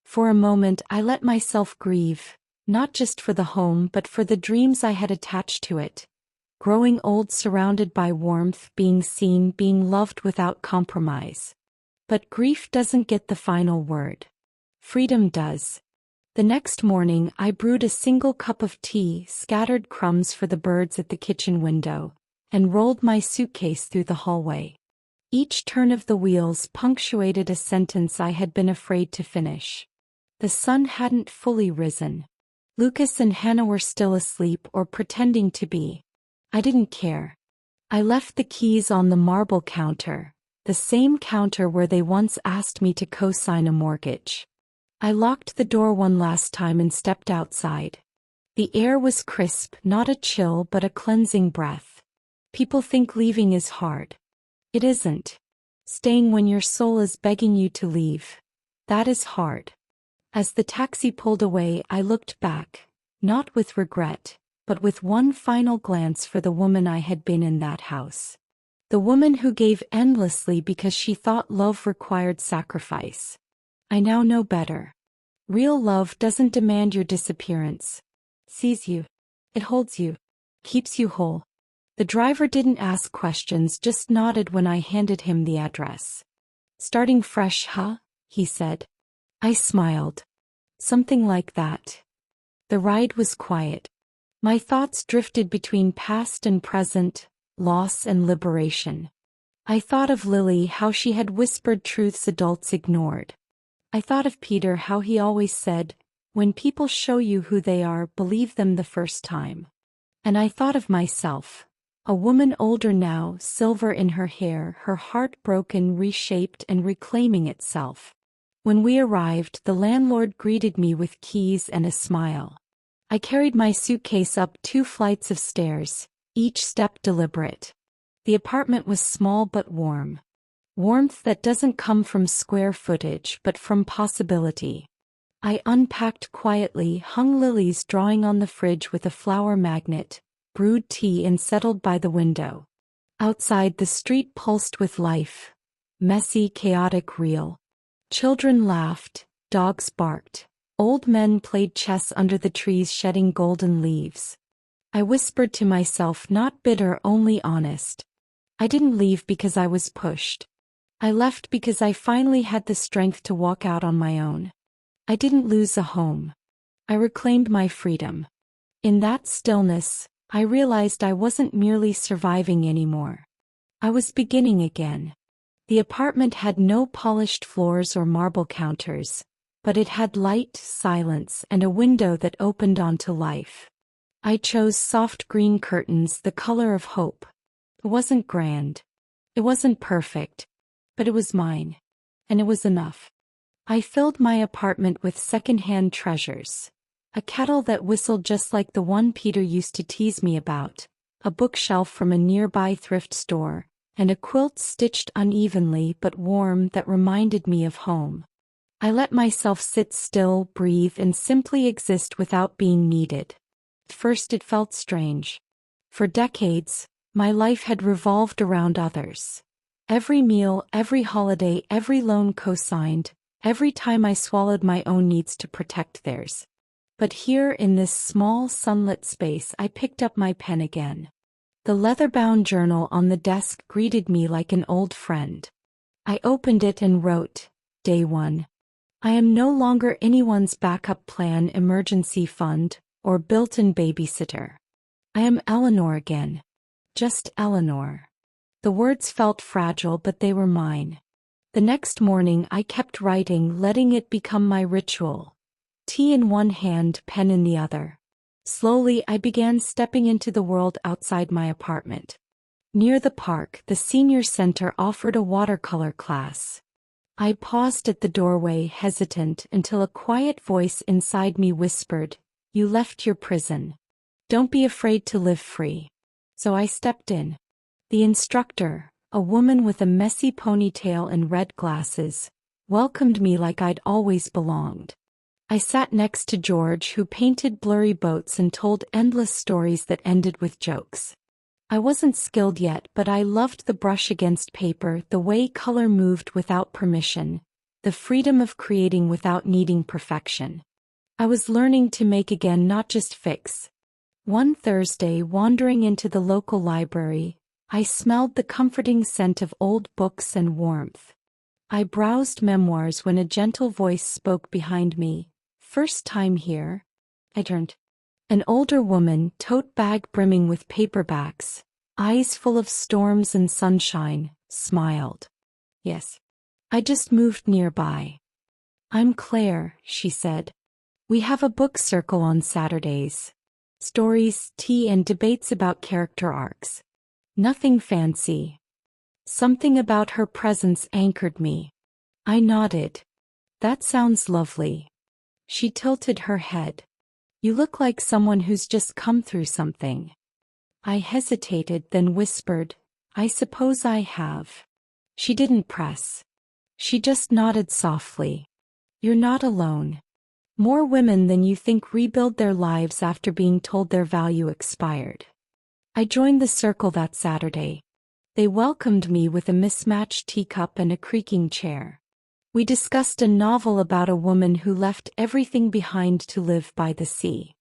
[SPEAKER 1] For a moment, I let myself grieve, not just for the home but for the dreams I had attached to it. Growing old, surrounded by warmth, being seen, being loved without compromise. But grief doesn't get the final word. Freedom does. The next morning, I brewed a single cup of tea, scattered crumbs for the birds at the kitchen window, and rolled my suitcase through the hallway. Each turn of the wheels punctuated a sentence I had been afraid to finish. The sun hadn't fully risen. Lucas and Hannah were still asleep or pretending to be. I didn't care. I left the keys on the marble counter, the same counter where they once asked me to co-sign a mortgage. I locked the door one last time and stepped outside. The air was crisp, not a chill but a cleansing breath. People think leaving is hard. It isn't. Staying when your soul is begging you to leave, that is hard. As the taxi pulled away, I looked back, not with regret, but with one final glance for the woman I had been in that house. The woman who gave endlessly because she thought love required sacrifice. I now know better. Real love doesn't demand your disappearance. Sees you. It holds you. Keeps you whole. The driver didn't ask questions, just nodded when I handed him the address. "Starting fresh, huh?" he said. I smiled. Something like that. The ride was quiet. My thoughts drifted between past and present, loss and liberation. I thought of Lily, how she had whispered truths adults ignored. I thought of Peter, how he always said, "When people show you who they are, believe them the first time." And I thought of myself, a woman older now, silver in her hair, her heart broken, reshaped and reclaiming itself. When we arrived, the landlord greeted me with keys and a smile. I carried my suitcase up 2 flights of stairs, each step deliberate. The apartment was small but warm. Warmth that doesn't come from square footage but from possibility. I unpacked quietly, hung lilies drawing on the fridge with a flower magnet, brewed tea and settled by the window. Outside, the street pulsed with life. Messy, chaotic, real. Children laughed, dogs barked. Old men played chess under the trees shedding golden leaves. I whispered to myself, not bitter, only honest. I didn't leave because I was pushed. I left because I finally had the strength to walk out on my own. I didn't lose a home. I reclaimed my freedom. In that stillness, I realized I wasn't merely surviving anymore. I was beginning again. The apartment had no polished floors or marble counters, but it had light, silence, and a window that opened onto life. I chose soft green curtains, the color of hope. It wasn't grand. It wasn't perfect. But it was mine. And it was enough. I filled my apartment with secondhand treasures. A kettle that whistled just like the one Peter used to tease me about, a bookshelf from a nearby thrift store, and a quilt stitched unevenly but warm that reminded me of home. I let myself sit still, breathe, and simply exist without being needed. At first it felt strange. For decades, my life had revolved around others. Every meal, every holiday, every loan co-signed, every time I swallowed my own needs to protect theirs. But here in this small sunlit space, I picked up my pen again. The leather-bound journal on the desk greeted me like an old friend. I opened it and wrote, Day 1. I am no longer anyone's backup plan, emergency fund, or built-in babysitter. I am Eleanor again. Just Eleanor. The words felt fragile, but they were mine. The next morning I kept writing, letting it become my ritual. Tea in one hand, pen in the other. Slowly I began stepping into the world outside my apartment. Near the park, the senior center offered a watercolor class. I paused at the doorway, hesitant, until a quiet voice inside me whispered, You left your prison. Don't be afraid to live free. So I stepped in. The instructor, a woman with a messy ponytail and red glasses, welcomed me like I'd always belonged. I sat next to George, who painted blurry boats and told endless stories that ended with jokes. I wasn't skilled yet, but I loved the brush against paper, the way color moved without permission, the freedom of creating without needing perfection. I was learning to make again, not just fix. One Thursday, wandering into the local library, I smelled the comforting scent of old books and warmth. I browsed memoirs when a gentle voice spoke behind me. First time here? I turned. An older woman, tote bag brimming with paperbacks, eyes full of storms and sunshine, smiled. Yes. I just moved nearby. I'm Claire, she said. We have a book circle on Saturdays. Stories, tea, and debates about character arcs. Nothing fancy. Something about her presence anchored me. I nodded. That sounds lovely. She tilted her head. You look like someone who's just come through something. I hesitated, then whispered, I suppose I have. She didn't press. She just nodded softly. You're not alone. More women than you think rebuild their lives after being told their value expired. I joined the circle that Saturday. They welcomed me with a mismatched teacup and a creaking chair. We discussed a novel about a woman who left everything behind to live by the sea.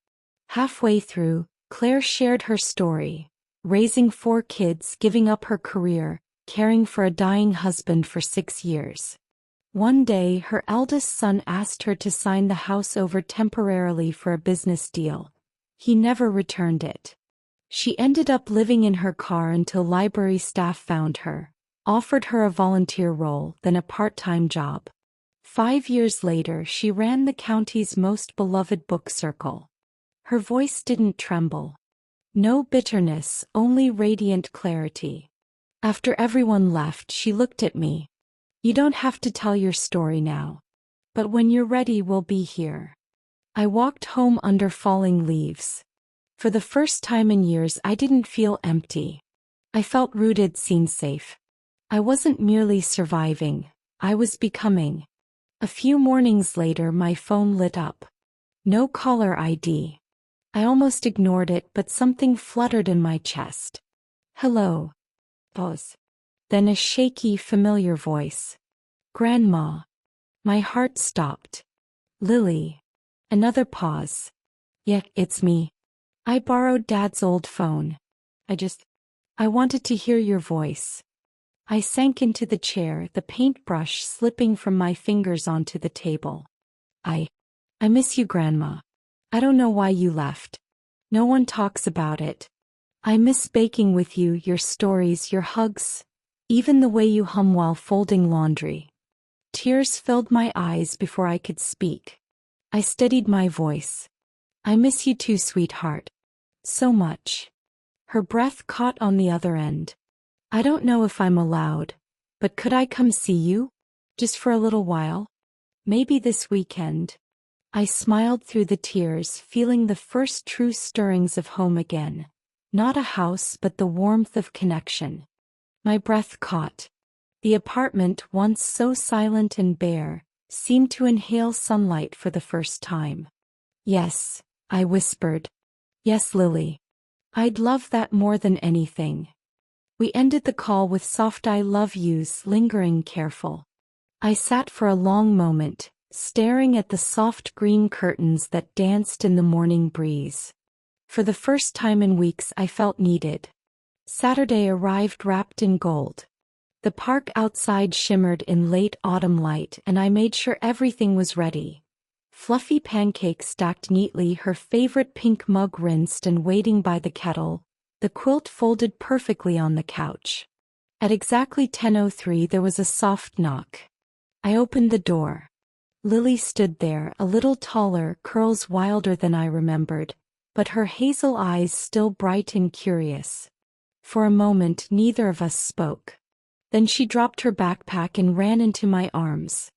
[SPEAKER 1] Halfway through, Claire shared her story, raising 4 kids, giving up her career, caring for a dying husband for 6 years. One day, her eldest son asked her to sign the house over temporarily for a business deal. He never returned it. She ended up living in her car until library staff found her, offered her a volunteer role, then a part-time job. 5 years later, she ran the county's most beloved book circle. Her voice didn't tremble. No bitterness, only radiant clarity. After everyone left, she looked at me. You don't have to tell your story now. But when you're ready, we'll be here. I walked home under falling leaves. For the first time in years, I didn't feel empty. I felt rooted, seen, safe. I wasn't merely surviving, I was becoming. A few mornings later, my phone lit up. No caller ID. I almost ignored it, but something fluttered in my chest. Hello. Pause. Then a shaky, familiar voice. Grandma. My heart stopped. Lily. Another pause. Yeah, it's me. I borrowed Dad's old phone. I wanted to hear your voice. I sank into the chair, the paintbrush slipping from my fingers onto the table. I miss you, Grandma. I don't know why you left. No one talks about it. I miss baking with you, your stories, your hugs, even the way you hum while folding laundry. Tears filled my eyes before I could speak. I steadied my voice. I miss you too, sweetheart. So much. Her breath caught on the other end. I don't know if I'm allowed, but could I come see you? Just for a little while? Maybe this weekend. I smiled through the tears, feeling the first true stirrings of home again. Not a house, but the warmth of connection. My breath caught. The apartment, once so silent and bare, seemed to inhale sunlight for the first time. Yes, I whispered. Yes, Lily. I'd love that more than anything. We ended the call with soft I love yous lingering careful. I sat for a long moment, staring at the soft green curtains that danced in the morning breeze. For the first time in weeks I felt needed. Saturday arrived wrapped in gold. The park outside shimmered in late autumn light, and I made sure everything was ready. Fluffy pancakes stacked neatly, her favorite pink mug rinsed and waiting by the kettle, the quilt folded perfectly on the couch. At exactly 10:03 there was a soft knock. I opened the door. Lily stood there, a little taller, curls wilder than I remembered, but her hazel eyes still bright and curious. For a moment neither of us spoke. Then she dropped her backpack and ran into my arms.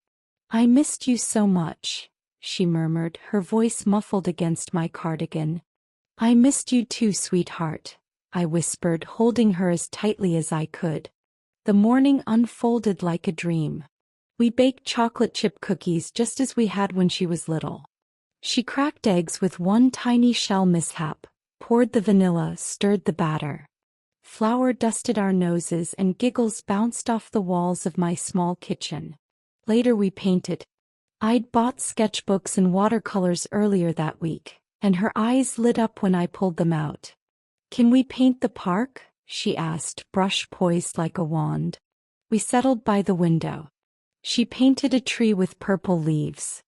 [SPEAKER 1] I missed you so much, she murmured, her voice muffled against my cardigan. I missed you too, sweetheart, I whispered, holding her as tightly as I could. The morning unfolded like a dream. We baked chocolate chip cookies just as we had when she was little. She cracked eggs with one tiny shell mishap, poured the vanilla, stirred the batter. Flour dusted our noses and giggles bounced off the walls of my small kitchen. Later we painted. I'd bought sketchbooks and watercolors earlier that week, and her eyes lit up when I pulled them out. Can we paint the park? She asked, brush poised like a wand. We settled by the window. She painted a tree with purple leaves.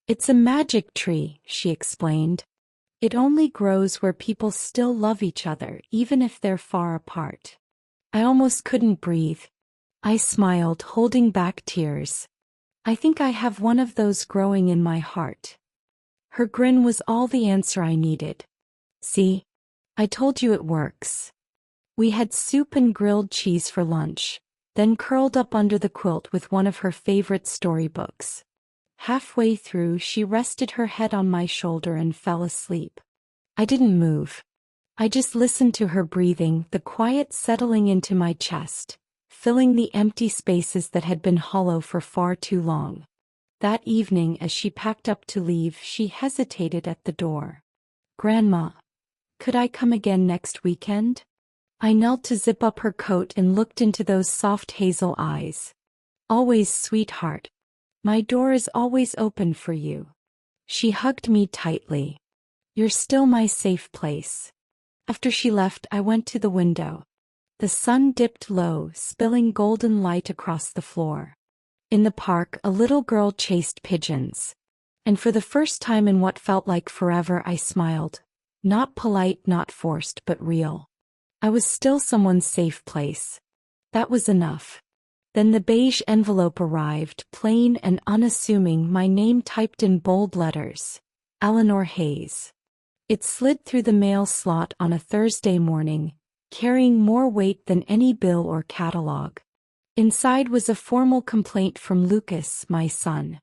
[SPEAKER 1] It's a magic tree, she explained. It only grows where people still love each other, even if they're far apart. I almost couldn't breathe. I smiled, holding back tears. I think I have one of those growing in my heart. Her grin was all the answer I needed. See? I told you it works. We had soup and grilled cheese for lunch, then curled up under the quilt with one of her favorite storybooks. Halfway through, she rested her head on my shoulder and fell asleep. I didn't move. I just listened to her breathing, the quiet settling into my chest, filling the empty spaces that had been hollow for far too long. That evening, as she packed up to leave, she hesitated at the door. Grandma, could I come again next weekend? I knelt to zip up her coat and looked into those soft hazel eyes. Always, sweetheart. My door is always open for you. She hugged me tightly. You're still my safe place. After she left, I went to the window. The sun dipped low, spilling golden light across the floor. In the park, a little girl chased pigeons. And for the first time in what felt like forever, I smiled. Not polite, not forced, but real. I was still someone's safe place. That was enough. Then the beige envelope arrived, plain and unassuming, my name typed in bold letters. Eleanor Hayes. It slid through the mail slot on a Thursday morning, carrying more weight than any bill or catalog. Inside was a formal complaint from Lucas, my son.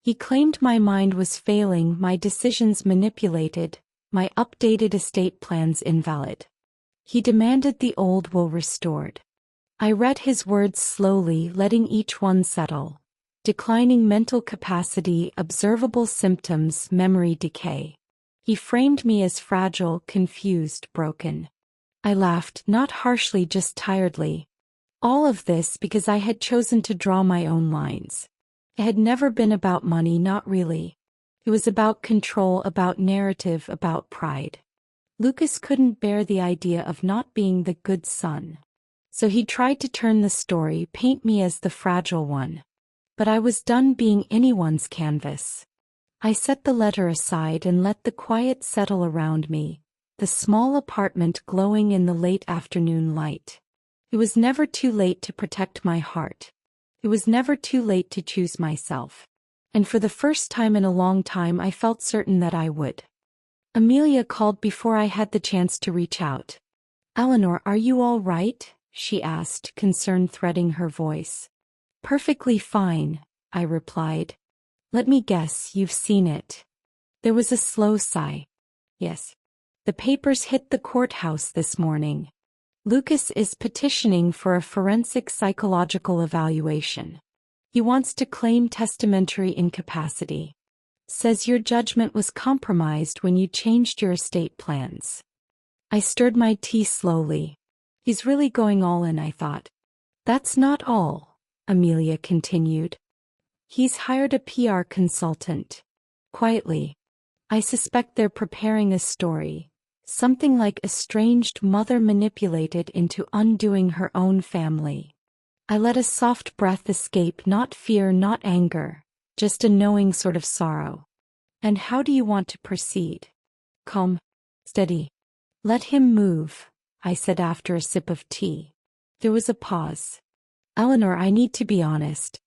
[SPEAKER 1] He claimed my mind was failing, my decisions manipulated, my updated estate plans invalid. He demanded the old will restored. I read his words slowly, letting each one settle. Declining mental capacity, observable symptoms, memory decay. He framed me as fragile, confused, broken. I laughed, not harshly, just tiredly. All of this because I had chosen to draw my own lines. It had never been about money, not really. It was about control, about narrative, about pride. Lucas couldn't bear the idea of not being the good son. So he tried to turn the story, paint me as the fragile one. But I was done being anyone's canvas. I set the letter aside and let the quiet settle around me, the small apartment glowing in the late afternoon light. It was never too late to protect my heart. It was never too late to choose myself. And for the first time in a long time I felt certain that I would. Amelia called before I had the chance to reach out. "Eleanor, are you all right?" she asked, concern threading her voice. "Perfectly fine," I replied. "Let me guess, you've seen it." There was a slow sigh. "Yes. The papers hit the courthouse this morning. Lucas is petitioning for a forensic psychological evaluation. He wants to claim testamentary incapacity. Says your judgment was compromised when you changed your estate plans." I stirred my tea slowly. He's really going all in, I thought. "That's not all," Amelia continued. "He's hired a PR consultant. Quietly. I suspect they're preparing a story. Something like estranged mother manipulated into undoing her own family." I let a soft breath escape, not fear, not anger, just a knowing sort of sorrow. "And how do you want to proceed?" "Calm. Steady. Let him move," I said after a sip of tea. There was a pause. "Eleanor, I need to be honest.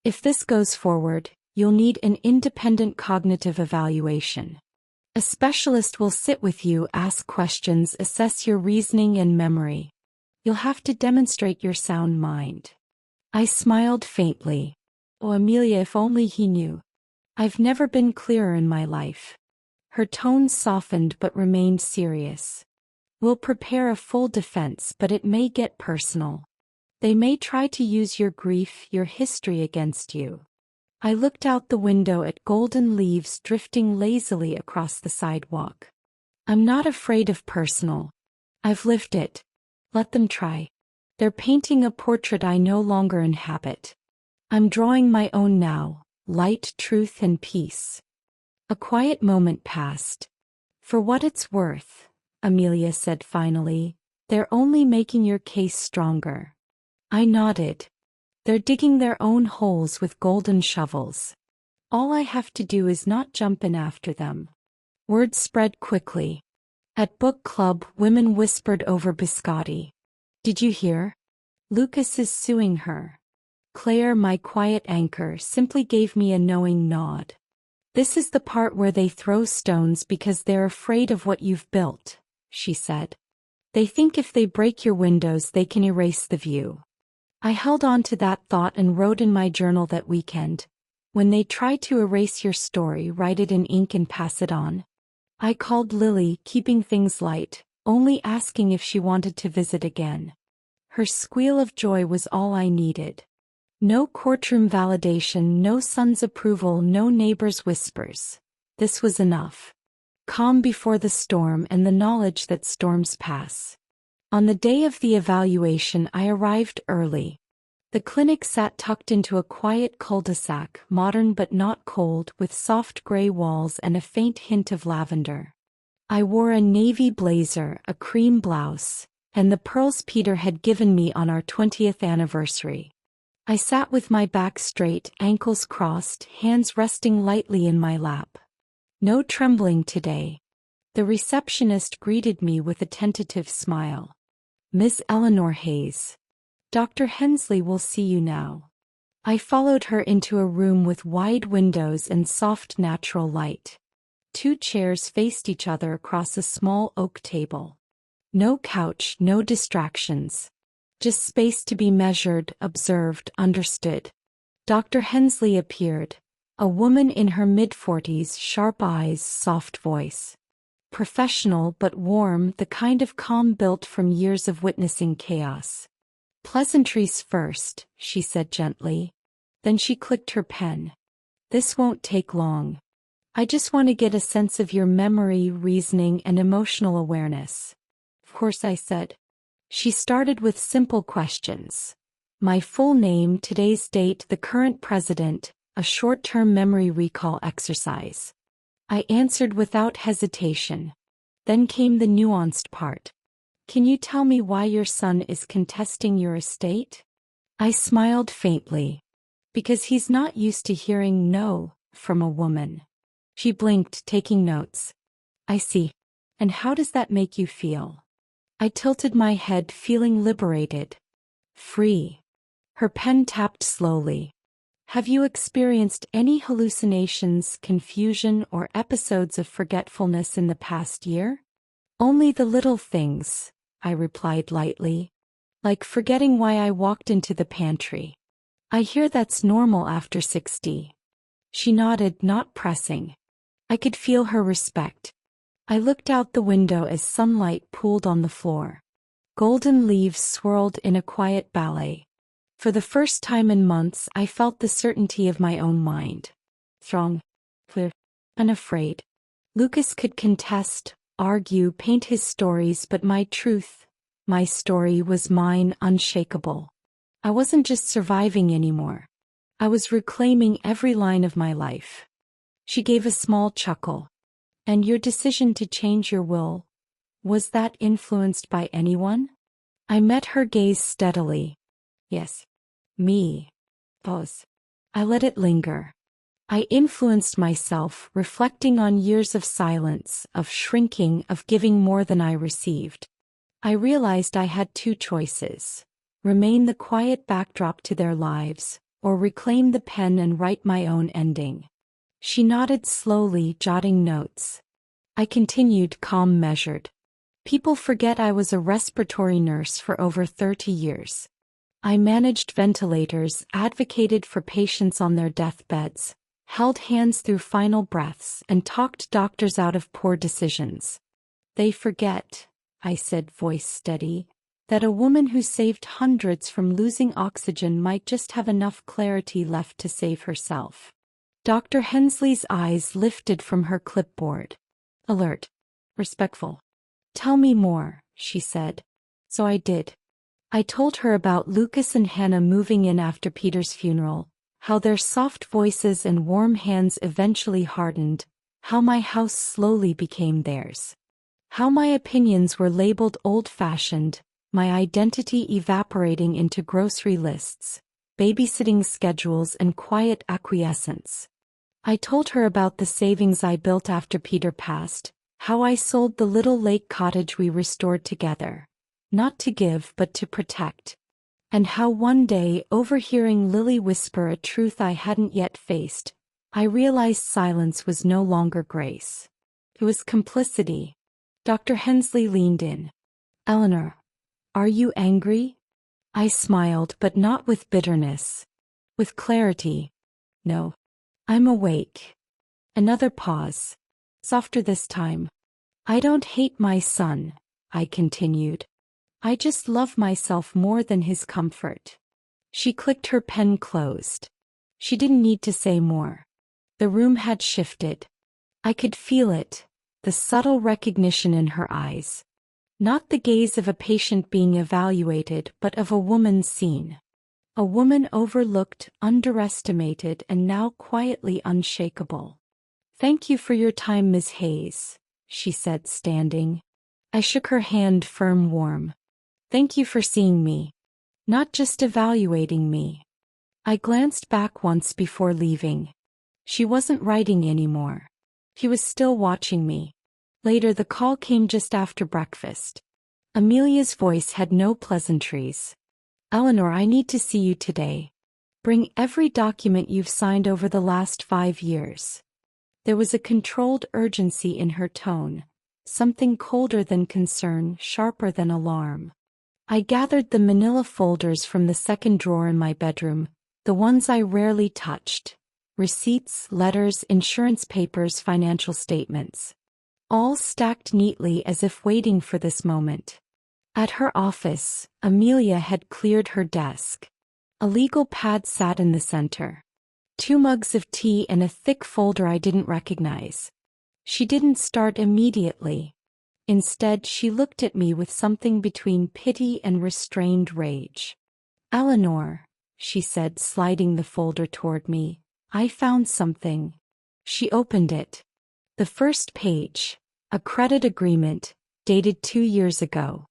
[SPEAKER 1] If this goes forward, you'll need an independent cognitive evaluation. A specialist will sit with you, ask questions, assess your reasoning and memory. You'll have to demonstrate your sound mind." I smiled faintly. Oh, Amelia, if only he knew. I've never been clearer in my life. Her tone softened but remained serious. "We'll prepare a full defense, but it may get personal. They may try to use your grief, your history against you." I looked out the window at golden leaves drifting lazily across the sidewalk. "I'm not afraid of personal. I've lived it. Let them try. They're painting a portrait I no longer inhabit. I'm drawing my own now, light, truth, and peace." A quiet moment passed. "For what it's worth," Amelia said finally, "they're only making your case stronger." I nodded. "They're digging their own holes with golden shovels. All I have to do is not jump in after them." Word spread quickly. At book club, women whispered over biscotti. "Did you hear? Lucas is suing her." Claire, my quiet anchor, simply gave me a knowing nod. "This is the part where they throw stones because they're afraid of what you've built," she said. "They think if they break your windows they can erase the view." I held on to that thought and wrote in my journal that weekend, "When they try to erase your story, write it in ink and pass it on." I called Lily, keeping things light, only asking if she wanted to visit again. Her squeal of joy was all I needed. No courtroom validation, no son's approval, no neighbor's whispers. This was enough. Calm before the storm and the knowledge that storms pass. On the day of the evaluation I arrived early. The clinic sat tucked into a quiet cul-de-sac, modern but not cold, with soft gray walls and a faint hint of lavender. I wore a navy blazer, a cream blouse, and the pearls Peter had given me on our 20th anniversary. I sat with my back straight, ankles crossed, hands resting lightly in my lap. No trembling today. The receptionist greeted me with a tentative smile. "Miss Eleanor Hayes. Dr. Hensley will see you now." I followed her into a room with wide windows and soft natural light. 2 chairs faced each other across a small oak table. No couch, no distractions. Just space to be measured, observed, understood. Dr. Hensley appeared, a woman in her mid-40s, sharp eyes, soft voice. Professional but warm, the kind of calm built from years of witnessing chaos. "Pleasantries first," she said gently. Then she clicked her pen. This won't take long. I just want to get a sense of your memory, reasoning, and emotional awareness. Of course, I said. She started with simple questions. My full name, today's date, the current president, a short-term memory recall exercise. I answered without hesitation. Then came the nuanced part. Can you tell me why your son is contesting your estate? I smiled faintly. Because he's not used to hearing no from a woman. She blinked, taking notes. I see. And how does that make you feel? I tilted my head, feeling liberated. Free. Her pen tapped slowly. Have you experienced any hallucinations, confusion, or episodes of forgetfulness in the past year? Only the little things, I replied lightly. Like forgetting why I walked into the pantry. I hear that's normal after 60. She nodded, not pressing. I could feel her respect. I looked out the window as sunlight pooled on the floor. Golden leaves swirled in a quiet ballet. For the first time in months, I felt the certainty of my own mind. Strong, clear, unafraid. Lucas could contest, argue, paint his stories, but my truth, my story was mine, unshakable. I wasn't just surviving anymore. I was reclaiming every line of my life. She gave a small chuckle. And your decision to change your will, was that influenced by anyone? I met her gaze steadily. Yes. Me. Pause. I let it linger. I influenced myself, reflecting on years of silence, of shrinking, of giving more than I received. I realized I had two choices. Remain the quiet backdrop to their lives, or reclaim the pen and write my own ending. She nodded slowly, jotting notes. I continued, calm, measured. People forget I was a respiratory nurse for over 30 years. I managed ventilators, advocated for patients on their deathbeds, held hands through final breaths, and talked doctors out of poor decisions. They forget, I said, voice steady, that a woman who saved hundreds from losing oxygen might just have enough clarity left to save herself. Dr. Hensley's eyes lifted from her clipboard. Alert. Respectful. Tell me more, she said. So I did. I told her about Lucas and Hannah moving in after Peter's funeral, how their soft voices and warm hands eventually hardened, how my house slowly became theirs. How my opinions were labeled old-fashioned, my identity evaporating into grocery lists, babysitting schedules, and quiet acquiescence. I told her about the savings I built after Peter passed, how I sold the little lake cottage we restored together, not to give but to protect, and how one day, overhearing Lily whisper a truth I hadn't yet faced, I realized silence was no longer grace. It was complicity. Dr. Hensley leaned in. Eleanor, are you angry? I smiled, but not with bitterness. With clarity. No. I'm awake. Another pause. Softer this time. I don't hate my son, I continued. I just love myself more than his comfort. She clicked her pen closed. She didn't need to say more. The room had shifted. I could feel it, the subtle recognition in her eyes. Not the gaze of a patient being evaluated, but of a woman seen. A woman overlooked, underestimated, and now quietly unshakable. Thank you for your time, Miss Hayes, she said, standing. I shook her hand, firm, warm. Thank you for seeing me. Not just evaluating me. I glanced back once before leaving. She wasn't writing anymore. He was still watching me. Later, the call came just after breakfast. Amelia's voice had no pleasantries. Eleanor, I need to see you today. Bring every document you've signed over the last 5 years. There was a controlled urgency in her tone, something colder than concern, sharper than alarm. I gathered the manila folders from the second drawer in my bedroom, the ones I rarely touched. Receipts, letters, insurance papers, financial statements. All stacked neatly as if waiting for this moment. At her office, Amelia had cleared her desk. A legal pad sat in the center. 2 mugs of tea and a thick folder I didn't recognize. She didn't start immediately. Instead, she looked at me with something between pity and restrained rage. "Eleanor," she said, sliding the folder toward me, "I found something." She opened it. The first page, a credit agreement, dated 2 years ago.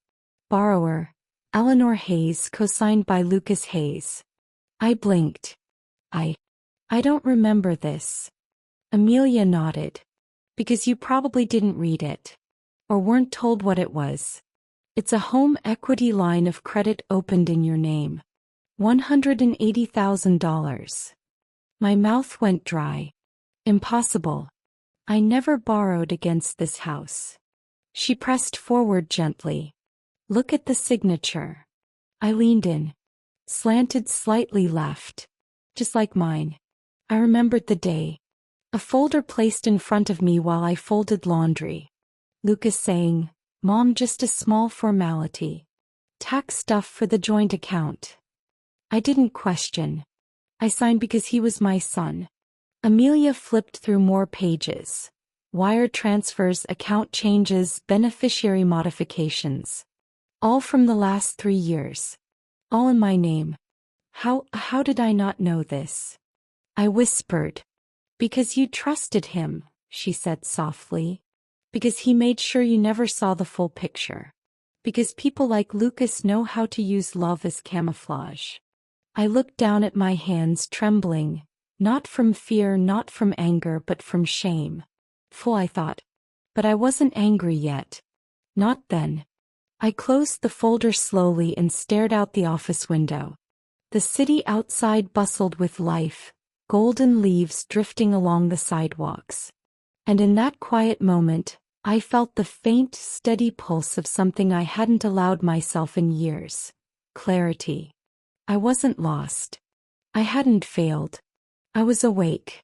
[SPEAKER 1] Borrower, Eleanor Hayes, co-signed by Lucas Hayes. I blinked. I don't remember this. Amelia nodded. Because you probably didn't read it. Or weren't told what it was. It's a home equity line of credit opened in your name. $180,000. My mouth went dry. Impossible. I never borrowed against this house. She pressed forward gently. Look at the signature. I leaned in. Slanted slightly left. Just like mine. I remembered the day. A folder placed in front of me while I folded laundry. Lucas saying, "Mom, just a small formality. Tax stuff for the joint account." I didn't question. I signed because he was my son. Amelia flipped through more pages. Wire transfers, account changes, beneficiary modifications. All from the last 3 years. All in my name. How did I not know this? I whispered. "Because you trusted him," she said softly. "Because he made sure you never saw the full picture. Because people like Lucas know how to use love as camouflage." I looked down at my hands, trembling, not from fear, not from anger, but from shame. Full, I thought. But I wasn't angry yet. Not then. I closed the folder slowly and stared out the office window. The city outside bustled with life, golden leaves drifting along the sidewalks. And in that quiet moment, I felt the faint, steady pulse of something I hadn't allowed myself in years. Clarity. I wasn't lost. I hadn't failed. I was awake.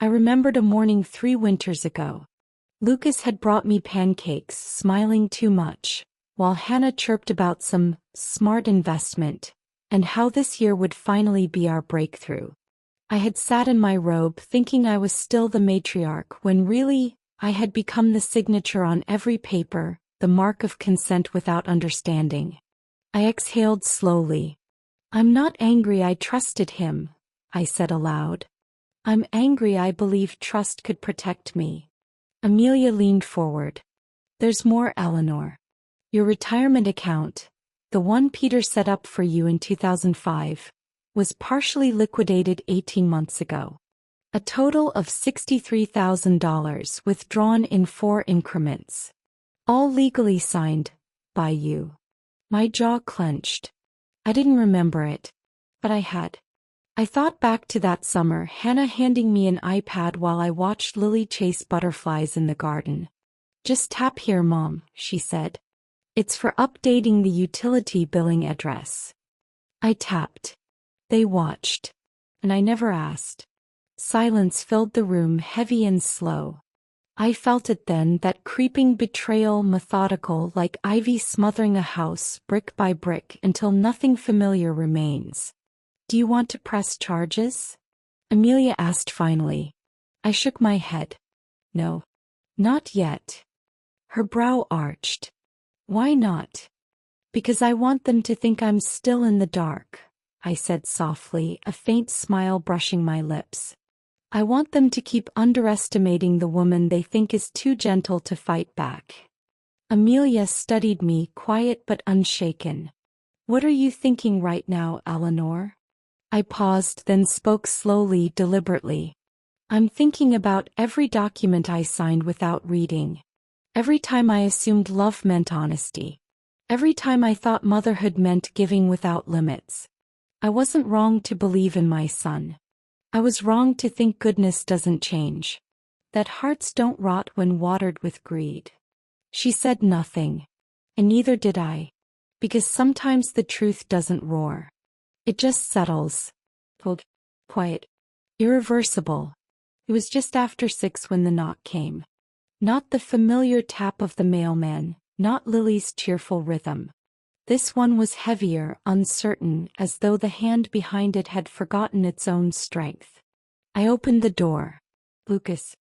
[SPEAKER 1] I remembered a morning 3 winters ago. Lucas had brought me pancakes, smiling too much, while Hannah chirped about some smart investment, and how this year would finally be our breakthrough. I had sat in my robe thinking I was still the matriarch when really, I had become the signature on every paper, the mark of consent without understanding. I exhaled slowly. "I'm not angry I trusted him," I said aloud. "I'm angry I believed trust could protect me." Amelia leaned forward. "There's more, Eleanor. Your retirement account, the one Peter set up for you in 2005, was partially liquidated 18 months ago. A total of $63,000 withdrawn in 4 increments. All legally signed by you." My jaw clenched. I didn't remember it, but I had. I thought back to that summer, Hannah handing me an iPad while I watched Lily chase butterflies in the garden. "Just tap here, Mom," she said. "It's for updating the utility billing address." I tapped. They watched. And I never asked. Silence filled the room, heavy and slow. I felt it then, that creeping betrayal, methodical, like ivy smothering a house, brick by brick, until nothing familiar remains. "Do you want to press charges?" Amelia asked finally. I shook my head. "No. Not yet." Her brow arched. "Why not?" "Because I want them to think I'm still in the dark," I said softly, a faint smile brushing my lips. "I want them to keep underestimating the woman they think is too gentle to fight back." Amelia studied me, quiet but unshaken. "What are you thinking right now, Eleanor?" I paused, then spoke slowly, deliberately. "I'm thinking about every document I signed without reading. Every time I assumed love meant honesty. Every time I thought motherhood meant giving without limits. I wasn't wrong to believe in my son. I was wrong to think goodness doesn't change. That hearts don't rot when watered with greed." She said nothing. And neither did I. Because sometimes the truth doesn't roar. It just settles. Cold, quiet, irreversible. It was just after 6 when the knock came. Not the familiar tap of the mailman, not Lily's cheerful rhythm. This one was heavier, uncertain, as though the hand behind it had forgotten its own strength. I opened the door. Lucas.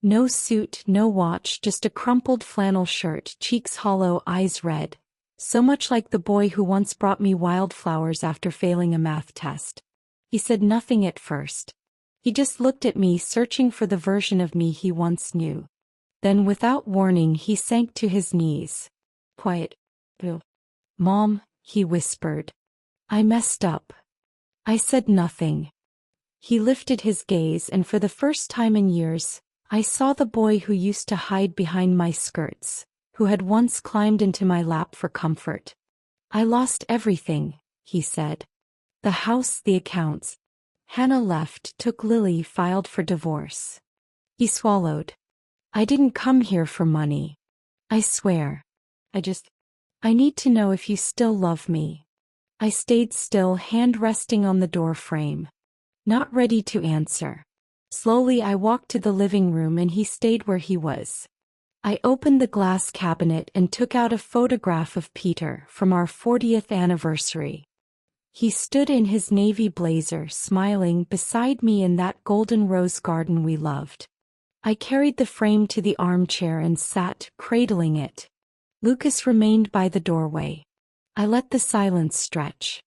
[SPEAKER 1] No suit, no watch, just a crumpled flannel shirt, cheeks hollow, eyes red. So much like the boy who once brought me wildflowers after failing a math test. He said nothing at first. He just looked at me, searching for the version of me he once knew. Then, without warning, he sank to his knees. Quiet. Bill. Mom, he whispered. I messed up. I said nothing. He lifted his gaze, and for the first time in years, I saw the boy who used to hide behind my skirts, who had once climbed into my lap for comfort. I lost everything, he said. The house, the accounts. Hannah left, took Lily, filed for divorce. He swallowed. I didn't come here for money. I swear. I need to know if you still love me. I stayed still, hand resting on the door frame. Not ready to answer. Slowly I walked to the living room and he stayed where he was. I opened the glass cabinet and took out a photograph of Peter from our 40th anniversary. He stood in his navy blazer, smiling beside me in that golden rose garden we loved. I carried the frame to the armchair and sat, cradling it. Lucas remained by the doorway. I let the silence stretch.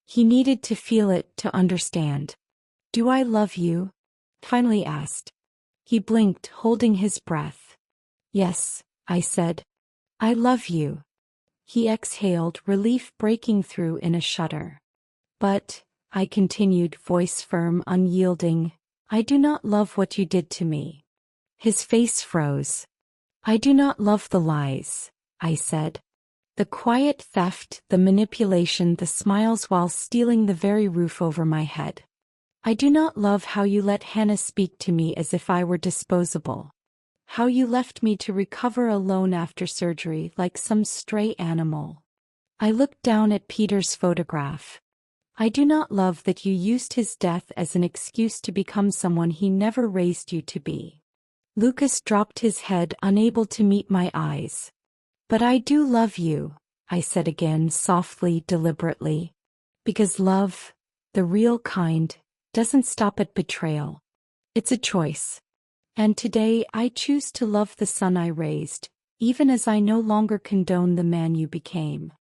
[SPEAKER 1] He needed to feel it to understand. Do I love you? Finally asked. He blinked, holding his breath. Yes, I said. I love you. He exhaled, relief breaking through in a shudder. But, I continued, voice firm, unyielding, I do not love what you did to me. His face froze. I do not love the lies, I said. The quiet theft, the manipulation, the smiles while stealing the very roof over my head. I do not love how you let Hannah speak to me as if I were disposable. How you left me to recover alone after surgery like some stray animal. I looked down at Peter's photograph. I do not love that you used his death as an excuse to become someone he never raised you to be. Lucas dropped his head, unable to meet my eyes. But I do love you, I said again, softly, deliberately. Because love, the real kind, doesn't stop at betrayal. It's a choice. And today I choose to love the son I raised, even as I no longer condone the man you became.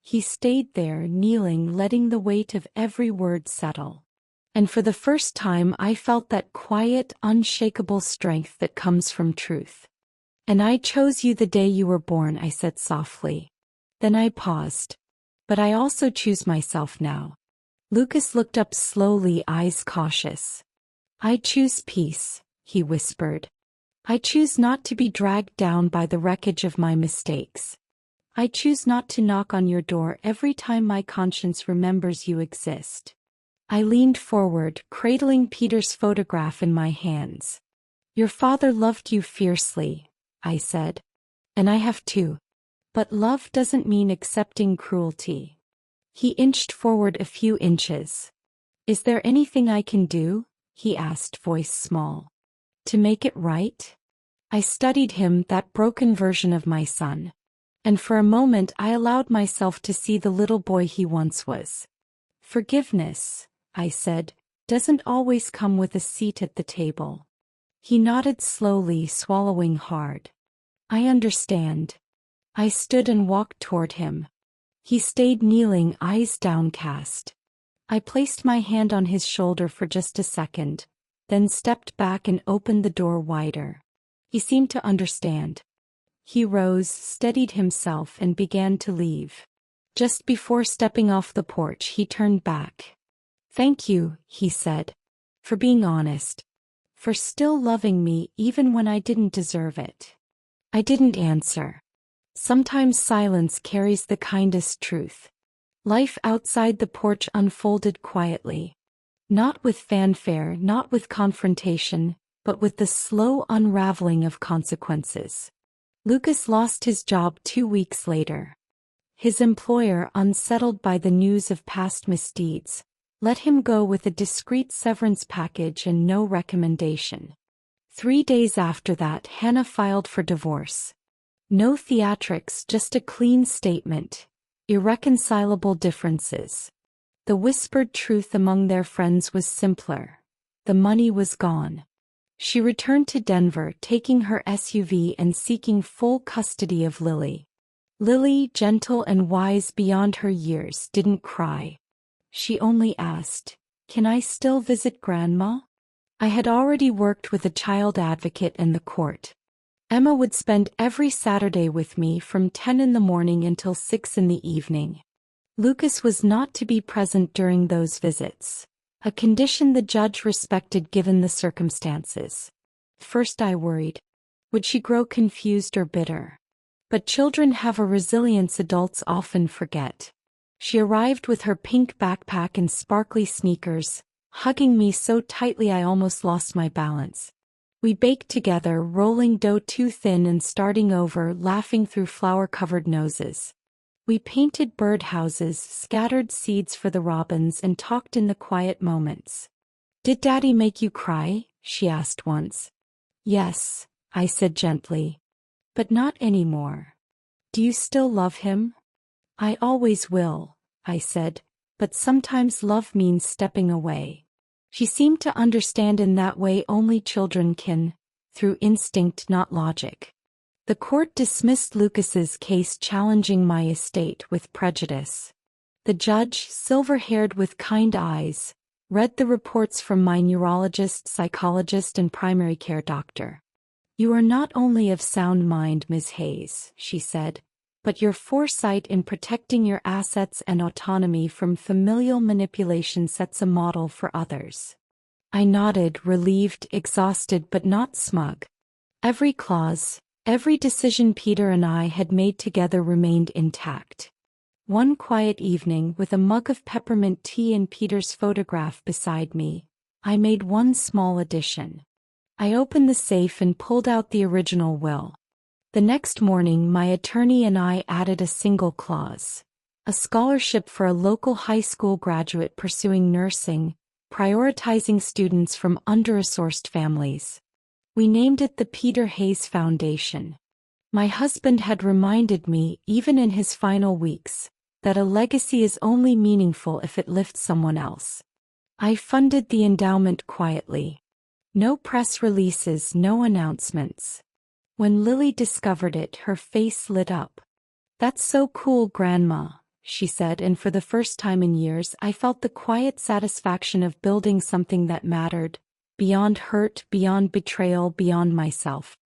[SPEAKER 1] He stayed there, kneeling, letting the weight of every word settle. And for the first time I felt that quiet, unshakable strength that comes from truth. And I chose you the day you were born, I said softly. Then I paused. But I also choose myself now. Lucas looked up slowly, eyes cautious. I choose peace, he whispered. I choose not to be dragged down by the wreckage of my mistakes. I choose not to knock on your door every time my conscience remembers you exist. I leaned forward, cradling Peter's photograph in my hands. Your father loved you fiercely, I said. And I have too. But love doesn't mean accepting cruelty. He inched forward a few inches. Is there anything I can do? He asked, voice small. To make it right? I studied him, that broken version of my son. And for a moment I allowed myself to see the little boy he once was. Forgiveness, I said, doesn't always come with a seat at the table. He nodded slowly, swallowing hard. I understand. I stood and walked toward him. He stayed kneeling, eyes downcast. I placed my hand on his shoulder for just a second, then stepped back and opened the door wider. He seemed to understand. He rose, steadied himself, and began to leave. Just before stepping off the porch, he turned back. Thank you, he said, for being honest. For still loving me even when I didn't deserve it. I didn't answer. Sometimes silence carries the kindest truth. Life outside the porch unfolded quietly. Not with fanfare, not with confrontation, but with the slow unraveling of consequences. Lucas lost his job 2 weeks later. His employer, unsettled by the news of past misdeeds, let him go with a discreet severance package and no recommendation. 3 days after that, Hannah filed for divorce. No theatrics, just a clean statement. Irreconcilable differences. The whispered truth among their friends was simpler. The money was gone. She returned to Denver, taking her SUV and seeking full custody of Lily. Lily, gentle and wise beyond her years, didn't cry. She only asked, "Can I still visit Grandma?" I had already worked with a child advocate and the court. Emma would spend every Saturday with me from 10 in the morning until 6 in the evening. Lucas was not to be present during those visits, a condition the judge respected given the circumstances. First I worried. Would she grow confused or bitter? But children have a resilience adults often forget. She arrived with her pink backpack and sparkly sneakers, hugging me so tightly I almost lost my balance. We baked together, rolling dough too thin and starting over, laughing through flour-covered noses. We painted birdhouses, scattered seeds for the robins, and talked in the quiet moments. "Did Daddy make you cry?" she asked once. "Yes," I said gently. "But not anymore." "Do you still love him?" "I always will," I said, "but sometimes love means stepping away." She seemed to understand in that way only children can, through instinct not logic. The court dismissed Lucas's case challenging my estate with prejudice. The judge, silver-haired with kind eyes, read the reports from my neurologist, psychologist and primary care doctor. "You are not only of sound mind, Ms. Hayes," she said, "but your foresight in protecting your assets and autonomy from familial manipulation sets a model for others." I nodded, relieved, exhausted but not smug. Every clause, every decision Peter and I had made together remained intact. One quiet evening, with a mug of peppermint tea and Peter's photograph beside me, I made one small addition. I opened the safe and pulled out the original will. The next morning my attorney and I added a single clause. A scholarship for a local high school graduate pursuing nursing, prioritizing students from under-resourced families. We named it the Peter Hayes Foundation. My husband had reminded me, even in his final weeks, that a legacy is only meaningful if it lifts someone else. I funded the endowment quietly. No press releases, no announcements. When Lily discovered it, her face lit up. "That's so cool, Grandma," she said, and for the first time in years I felt the quiet satisfaction of building something that mattered, beyond hurt, beyond betrayal, beyond myself.